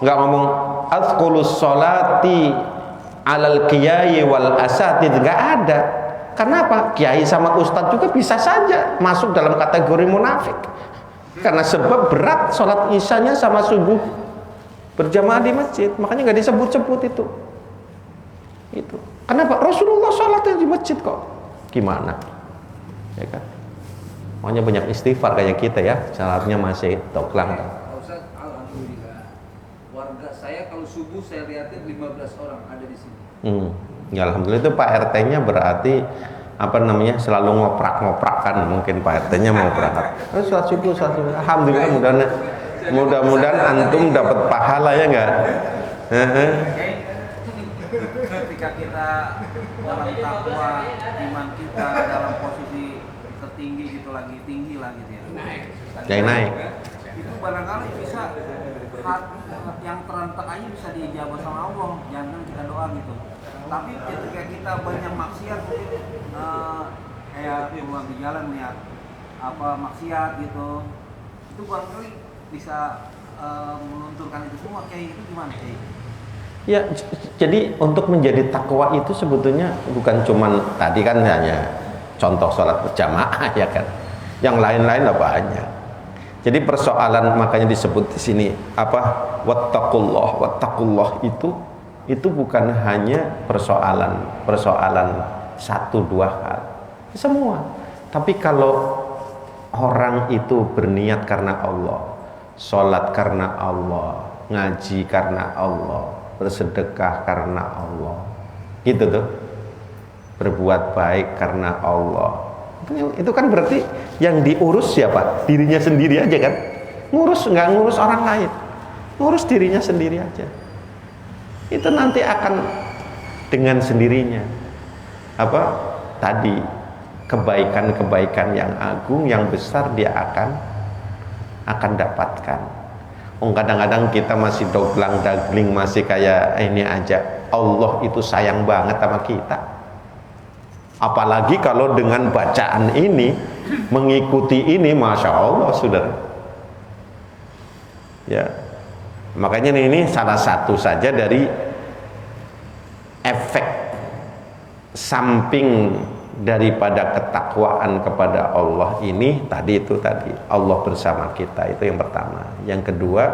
ngomong azqulus sholati alal kiai wal asatid, nggak ada. Karena apa? Kiai sama ustadz juga bisa saja masuk dalam kategori munafik. Karena sebab berat sholat isyanya sama subuh berjamaah di masjid, makanya nggak disebut-sebut itu. Kenapa? Rasulullah sholatnya di masjid kok. Gimana? Ya kan? Makanya banyak istighfar kayak kita ya, sholatnya masih toklang. Pak Ustaz, alhamdulillah. Warga saya kalau subuh saya lihatin 15 orang ada di sini. Ya alhamdulillah itu Pak RT-nya berarti selalu ngoprak-ngoprakkan, mungkin Pak RT-nya mau berangkat. Sholat subuh. Alhamdulillah, mudah-mudahan antum dapat pahala ya enggak? Ketika kita dalam takwa iman kita dalam posisi tertinggi gitu lagi tinggi lah gitu ya. Naik. Itu barangkali bisa yang terentak aja bisa diijabah sama Allah, jangan kita doa gitu. Tapi ketika kita banyak maksiat mungkin kayak keluar di jalan lihat maksiat gitu, itu barangkali bisa melunturkan itu semua. Kayak itu gimana kayak? Ya, jadi untuk menjadi takwa itu sebetulnya bukan cuman tadi kan hanya contoh sholat berjamaah ya kan, yang lain-lain banyak. Jadi persoalan makanya disebut di sini wattaqullah itu bukan hanya persoalan satu dua hal semua. Tapi kalau orang itu berniat karena Allah, sholat karena Allah, ngaji karena Allah, bersedekah karena Allah, gitu tuh, berbuat baik karena Allah, itu kan berarti yang diurus siapa? Dirinya sendiri aja kan? Nggak ngurus orang lain, ngurus dirinya sendiri aja. Itu nanti akan dengan sendirinya tadi kebaikan-kebaikan yang agung, yang besar dia akan dapatkan. Kadang-kadang kita masih doglang-dagling, masih kayak ini aja. Allah itu sayang banget sama kita. Apalagi kalau dengan bacaan ini, mengikuti ini, Masya Allah, saudara. Ya, makanya ini salah satu saja dari efek samping daripada ketakwaan kepada Allah ini tadi Allah bersama kita, itu yang pertama. Yang kedua,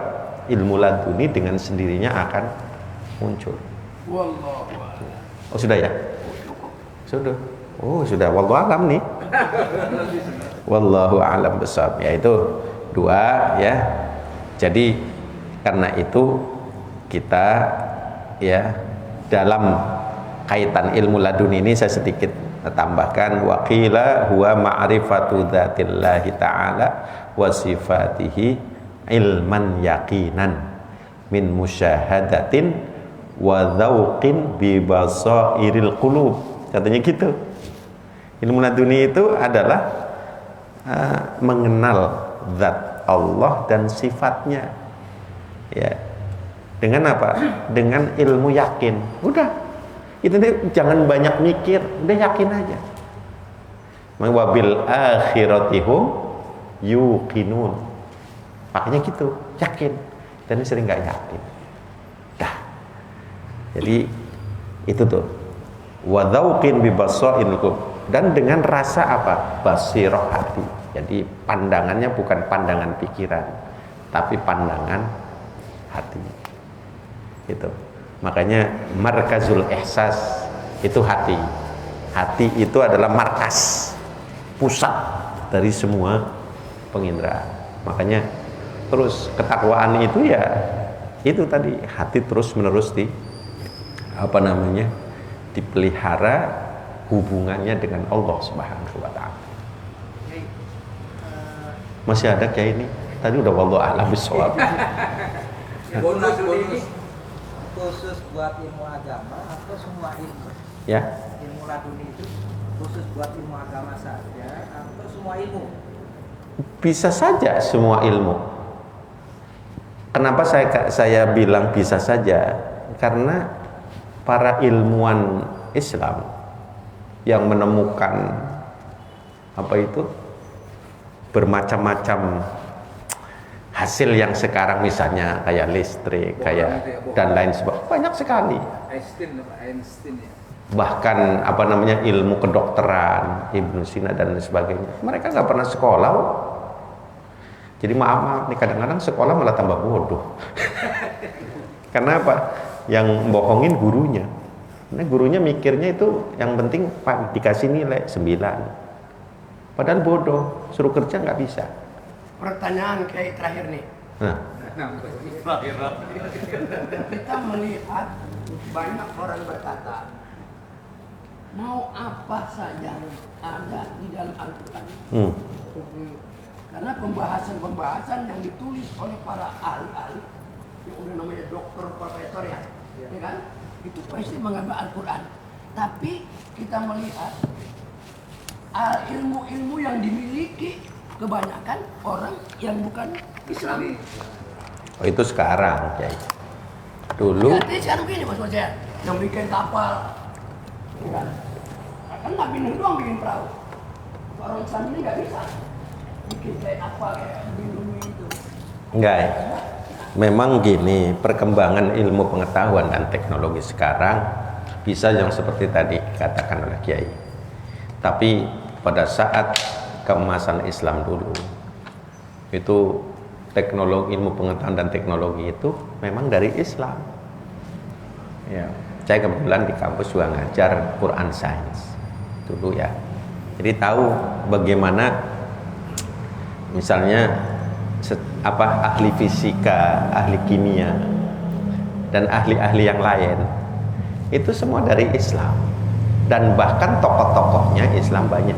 ilmu laduni dengan sendirinya akan muncul. Oh sudah ya? Sudah. Oh sudah. Wallahu alam nih. Wallahu alam bishawab. Ya itu dua ya. Jadi karena itu kita ya dalam kaitan ilmu laduni ini saya sedikit tambahkan, waqila huwa ma'rifatu dzatillahi ta'ala wa sifatihi ilman yaqinan min musyahadatin wa dzauqin bi basairil qulub, katanya gitu. Ilmu laduni itu adalah mengenal zat Allah dan sifatnya ya, dengan apa? Dengan ilmu yakin. Udah, itu jangan banyak mikir, udah yakin aja. Wabil akhiratihum yuqinun, makanya gitu, yakin. Dan sering nggak yakin. Dah. Jadi itu tuh wadzauqin bi basairil qulub, dan dengan rasa apa? Basirah hati. Jadi pandangannya bukan pandangan pikiran, tapi pandangan hati. Itu. Makanya markazul ihsas itu hati. Hati itu adalah markas, pusat dari semua penginderaan. Makanya terus ketakwaan itu ya itu tadi, hati terus menerus dipelihara hubungannya dengan Allah Subhanahu wa taala. Masih ada kayak ini. Tadi udah wallahu a'lam bishawab. Bonus. Khusus buat ilmu agama atau semua ilmu? Ya. Ilmu laduni itu khusus buat ilmu agama saja atau semua ilmu? Bisa saja semua ilmu. Kenapa saya bilang bisa saja? Karena para ilmuwan Islam yang menemukan bermacam-macam hasil yang sekarang, misalnya kayak listrik, kayak dan lain sebagainya, banyak sekali. Einstein ya. Bahkan ilmu kedokteran, Ibnu Sina dan sebagainya, mereka nggak pernah sekolah. Jadi maaf nih, kadang-kadang sekolah malah tambah bodoh. Karena apa? Yang bohongin gurunya. Nah, gurunya mikirnya itu yang penting Pak dikasih nilai 9. Padahal bodoh, suruh kerja nggak bisa. Pertanyaan kayak terakhir nih. Nah, Kita melihat banyak orang berkata, mau apa saja ada di dalam Al-Quran. Karena pembahasan-pembahasan yang ditulis oleh para ahli-ahli, yang udah namanya dokter, profesor ya kan? Itu pasti mengambil Al-Quran. Tapi kita melihat ilmu-ilmu yang dimiliki kebanyakan orang yang bukan Islam. oh itu sekarang, ya. Dulu. Jadi sekarang gini Mas Wajah, yang bikin kapal, ya kan nggak bingung doang bikin perahu. Orang Islam ini nggak bisa bikin kayak apa kayak bingung itu. Enggak. Memang gini, perkembangan ilmu pengetahuan dan teknologi sekarang bisa yang seperti tadi katakan oleh Kiai. Tapi pada saat keemasan Islam dulu, itu teknologi, ilmu pengetahuan dan teknologi itu memang dari Islam. Ya, saya kebetulan di kampus juga ngajar Quran Science dulu ya. Jadi tahu bagaimana misalnya ahli fisika, ahli kimia, dan ahli-ahli yang lain itu semua dari Islam. Dan bahkan tokoh-tokohnya Islam banyak.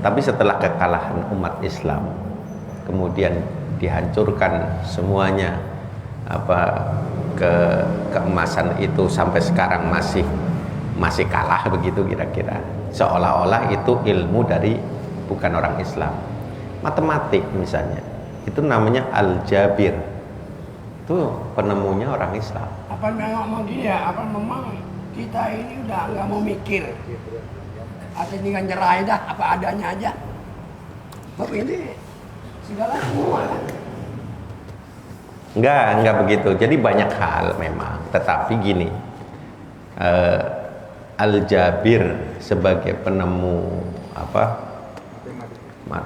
Tapi setelah kekalahan umat Islam, kemudian dihancurkan semuanya, keemasan itu sampai sekarang masih kalah begitu kira-kira. Seolah-olah itu ilmu dari bukan orang Islam. Matematik misalnya, itu namanya Al-Jabir, itu penemunya orang Islam. Apa memang gini ya? Apa memang kita ini udah nggak mau mikir? Atau tinggal nyerah dah apa adanya aja? Bapak ini segala semua kan? Enggak begitu. Jadi banyak hal memang. Tetapi gini, Al-Jabir sebagai penemu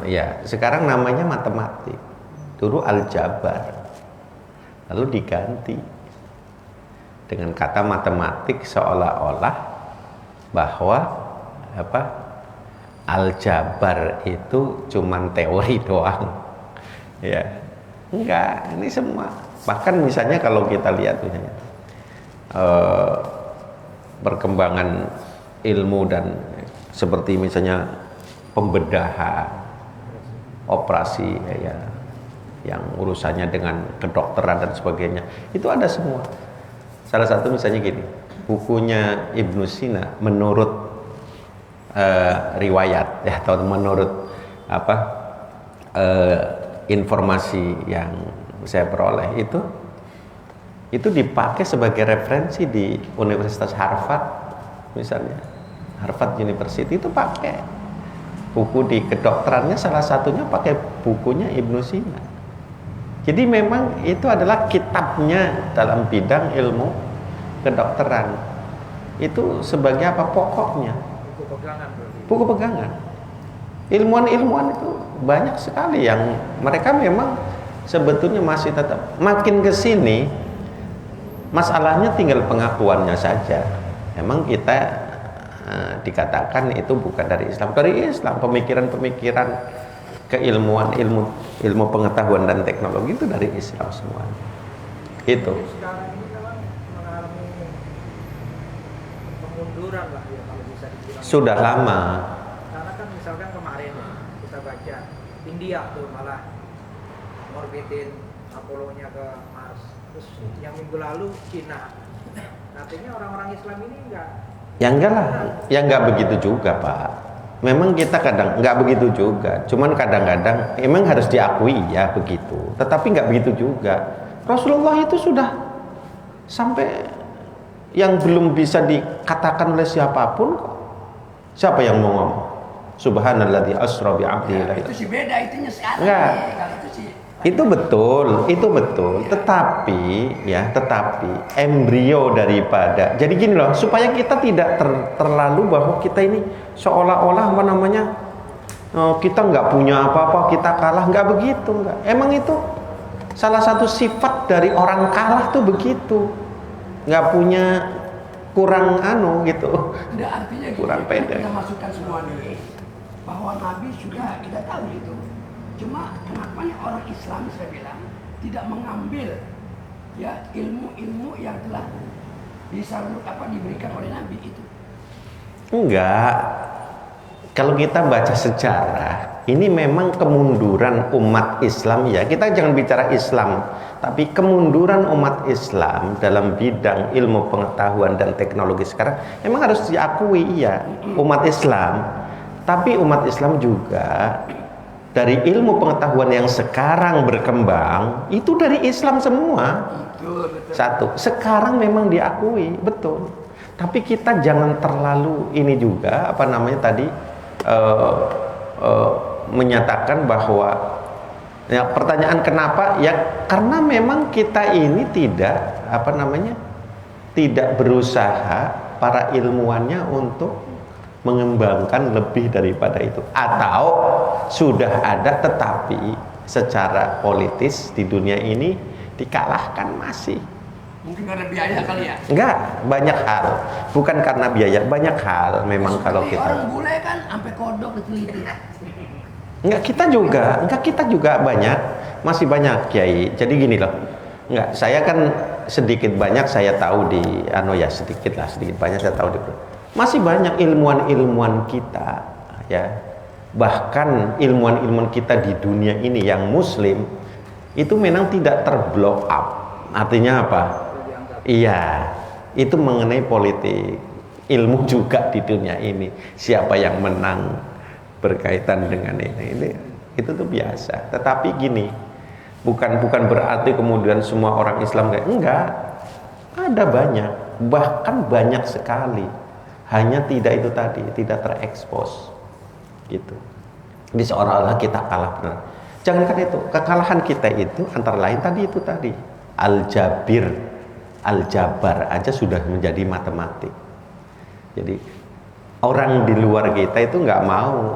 ya sekarang namanya matematik. Dulu Al-Jabar, lalu diganti dengan kata matematik, seolah-olah bahwa Al-Jabar itu cuman teori doang. Ya, enggak, ini semua. Bahkan misalnya kalau kita lihat misalnya perkembangan ilmu dan seperti misalnya pembedahan, operasi ya, yang urusannya dengan kedokteran dan sebagainya, itu ada semua. Salah satu misalnya gini, bukunya Ibnu Sina menurut riwayat ya, atau menurut informasi yang saya peroleh, itu dipakai sebagai referensi di Universitas Harvard misalnya. Harvard University itu pakai buku di kedokterannya, salah satunya pakai bukunya Ibnu Sina. Jadi memang itu adalah kitabnya dalam bidang ilmu kedokteran. Itu sebagai apa? Pokoknya. Buku pegangan. Ilmuwan-ilmuwan itu banyak sekali yang mereka memang sebetulnya masih tetap, makin ke sini masalahnya tinggal pengakuannya saja. Memang kita dikatakan itu bukan dari Islam. Dari Islam, pemikiran-pemikiran keilmuan, ilmu pengetahuan dan teknologi itu dari Islam semua. Itu. Sekarang ini memang mengalami pemunduran lah ya, kalau bisa dibilang. Sudah lama. Karena kan misalkan kemarin kita baca India tuh malah ngorbitin Apollo-nya ke Mars. Terus yang minggu lalu Cina. Artinya orang-orang Islam ini enggak. Ya enggak lah, ya enggak begitu juga Pak. Memang kita kadang enggak begitu juga. Cuman kadang-kadang emang harus diakui ya begitu. Tetapi enggak begitu juga. Rasulullah itu sudah sampai yang belum bisa dikatakan oleh siapapun kok. Siapa yang mau ngomong? Subhanalladzi asra bi 'abdihi. Itu sih beda, itunya sekarang. Enggak. Kalau itu sih Itu betul. Tetapi embrio daripada. Jadi gini loh, supaya kita tidak terlalu bahwa kita ini seolah-olah Oh, kita nggak punya apa-apa, kita kalah, nggak begitu, nggak. Emang itu salah satu sifat dari orang kalah tuh begitu, nggak punya, kurang gitu. Ada artinya kurang pede. Kita masukkan semua nih bahwa Nabi sudah kita tahu itu. Cuma kenapa orang Islam saya bilang tidak mengambil ya ilmu-ilmu yang telah diberikan oleh Nabi itu? Enggak. Kalau kita baca sejarah, ini memang kemunduran umat Islam ya. Kita jangan bicara Islam, tapi kemunduran umat Islam dalam bidang ilmu pengetahuan dan teknologi sekarang memang harus diakui ya, umat Islam. Tapi umat Islam juga dari ilmu pengetahuan yang sekarang berkembang itu dari Islam semua. Satu, sekarang memang diakui, betul. Tapi kita jangan terlalu ini juga menyatakan bahwa ya, pertanyaan kenapa ya, karena memang kita ini tidak berusaha para ilmuwannya untuk mengembangkan lebih daripada itu, atau sudah ada tetapi secara politis di dunia ini dikalahkan masih. Mungkin karena biaya kali ya? Enggak, banyak hal. Bukan karena biaya, banyak hal memang. Kalau kita orang bule kan sampai kodok diteliti. Enggak, kita juga banyak, masih banyak Kiai. Jadi gini loh. Enggak, saya kan sedikit banyak saya tahu di sedikit banyak saya tahu di masih banyak ilmuwan-ilmuwan kita ya. Bahkan ilmuwan-ilmuwan kita di dunia ini yang muslim itu memang tidak terblock up. Artinya apa? Iya, itu mengenai politik, ilmu juga di dunia ini. Siapa yang menang berkaitan dengan ini itu tuh biasa. Tetapi gini, bukan berarti kemudian semua orang Islam kayak enggak. Ada banyak, bahkan banyak sekali. Hanya tidak itu tadi, tidak terekspos. Gitu. Jadi seolah-olah kita kalah benar. Jangankan itu, kekalahan kita itu antara lain tadi Aljabar aja sudah menjadi matematik. Jadi orang di luar kita itu nggak mau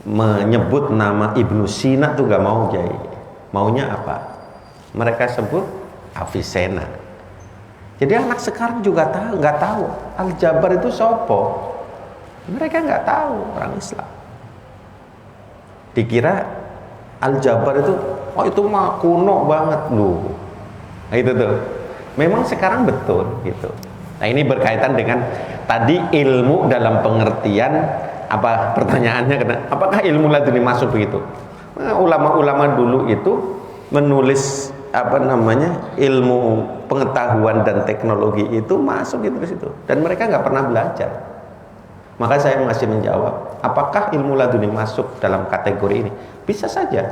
menyebut nama Ibnu Sina tuh nggak mau, Jai. Maunya apa? Mereka sebut Avicenna. Jadi anak sekarang juga nggak tahu Aljabar itu sopo. Mereka nggak tahu, orang Islam. Dikira Aljabar itu, itu mah kuno banget loh. Nah, itu tuh. Memang sekarang betul gitu. Nah, ini berkaitan dengan tadi ilmu dalam pengertian apa pertanyaannya, apakah ilmu laduni masuk begitu? Nah, ulama-ulama dulu itu menulis ilmu pengetahuan dan teknologi itu masuk gitu di situ, dan mereka nggak pernah belajar. Maka saya masih menjawab, apakah ilmu laduni masuk dalam kategori ini? Bisa saja.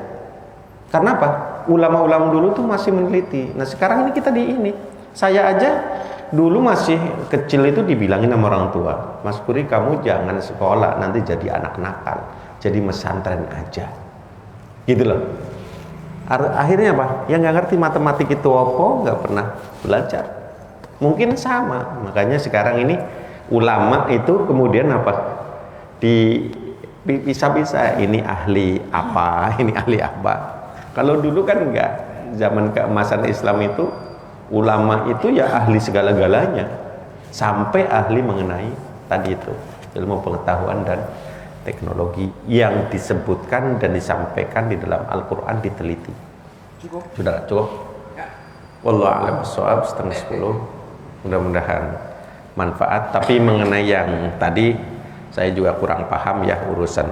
Karena apa? Ulama-ulama dulu tuh masih meneliti. Nah, sekarang ini kita di ini. Saya aja dulu masih kecil itu dibilangin sama orang tua, Mas Puri kamu jangan sekolah, nanti jadi anak nakal, jadi mesantren aja. Gitu loh. Akhirnya apa? Yang nggak ngerti matematik itu apa, nggak pernah belajar. Mungkin sama. Makanya sekarang ini ulama itu kemudian apa? Bisa-bisa ini ahli apa, ini ahli apa. Kalau dulu kan enggak. Zaman keemasan Islam itu ulama itu ya ahli segala-galanya, sampai ahli mengenai tadi itu ilmu pengetahuan dan teknologi yang disebutkan dan disampaikan di dalam Al-Quran diteliti. Sudah cukup? Wallahu a'lam bishawab, 9:30. Mudah-mudahan manfaat. Tapi mengenai yang tadi saya juga kurang paham ya, urusan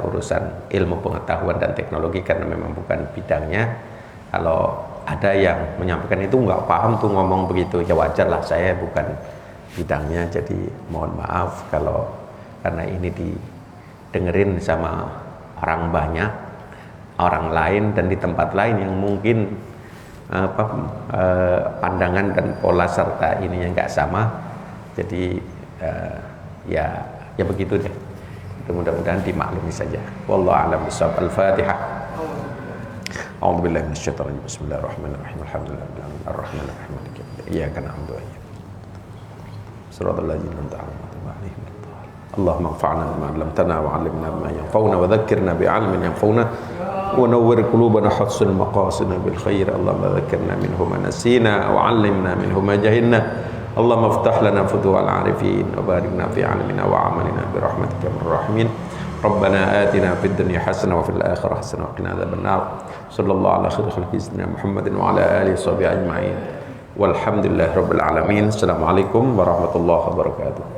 ilmu pengetahuan dan teknologi, karena memang bukan bidangnya. Kalau ada yang menyampaikan itu nggak paham tuh ngomong begitu, ya wajar lah, saya bukan bidangnya, jadi mohon maaf kalau karena ini didengerin sama orang banyak, orang lain dan di tempat lain yang mungkin pandangan dan pola serta ininya nggak sama, jadi ya begitu deh. Mudah-mudahan dimaklumi saja. Wallahu a'lam bishawab. Al-Fatihah. A'udzu billahi minasyaitonir rajim. Bismillahirrahmanirrahim. Alhamdulillahirabbil alamin. Arrahmanir rahim. Iyyaka na'budu wa iyyaka nasta'in. Shiratal ladzina an'amta 'alaihim ghairil maghdubi 'alaihim waladdallin. اللهم انفعنا بما علمتنا وعلمنا بما ينفعنا وذكرنا بعلم ينفعنا ونور قلوبنا حسن مقاصدنا بالخير اللهم ذكرنا منه ما نسينا وعلمنا منه ما جهلنا اللهم افتح لنا فتوح العارفين وباركنا في علمنا وعملنا برحمتك يا الراحمين ربنا آتنا في الدنيا حسنة وفي الآخرة حسنة وقنا عذاب النار صلى الله على خير خلق سيدنا محمد وعلى آله وصحبه أجمعين والحمد لله رب العالمين السلام عليكم ورحمة الله وبركاته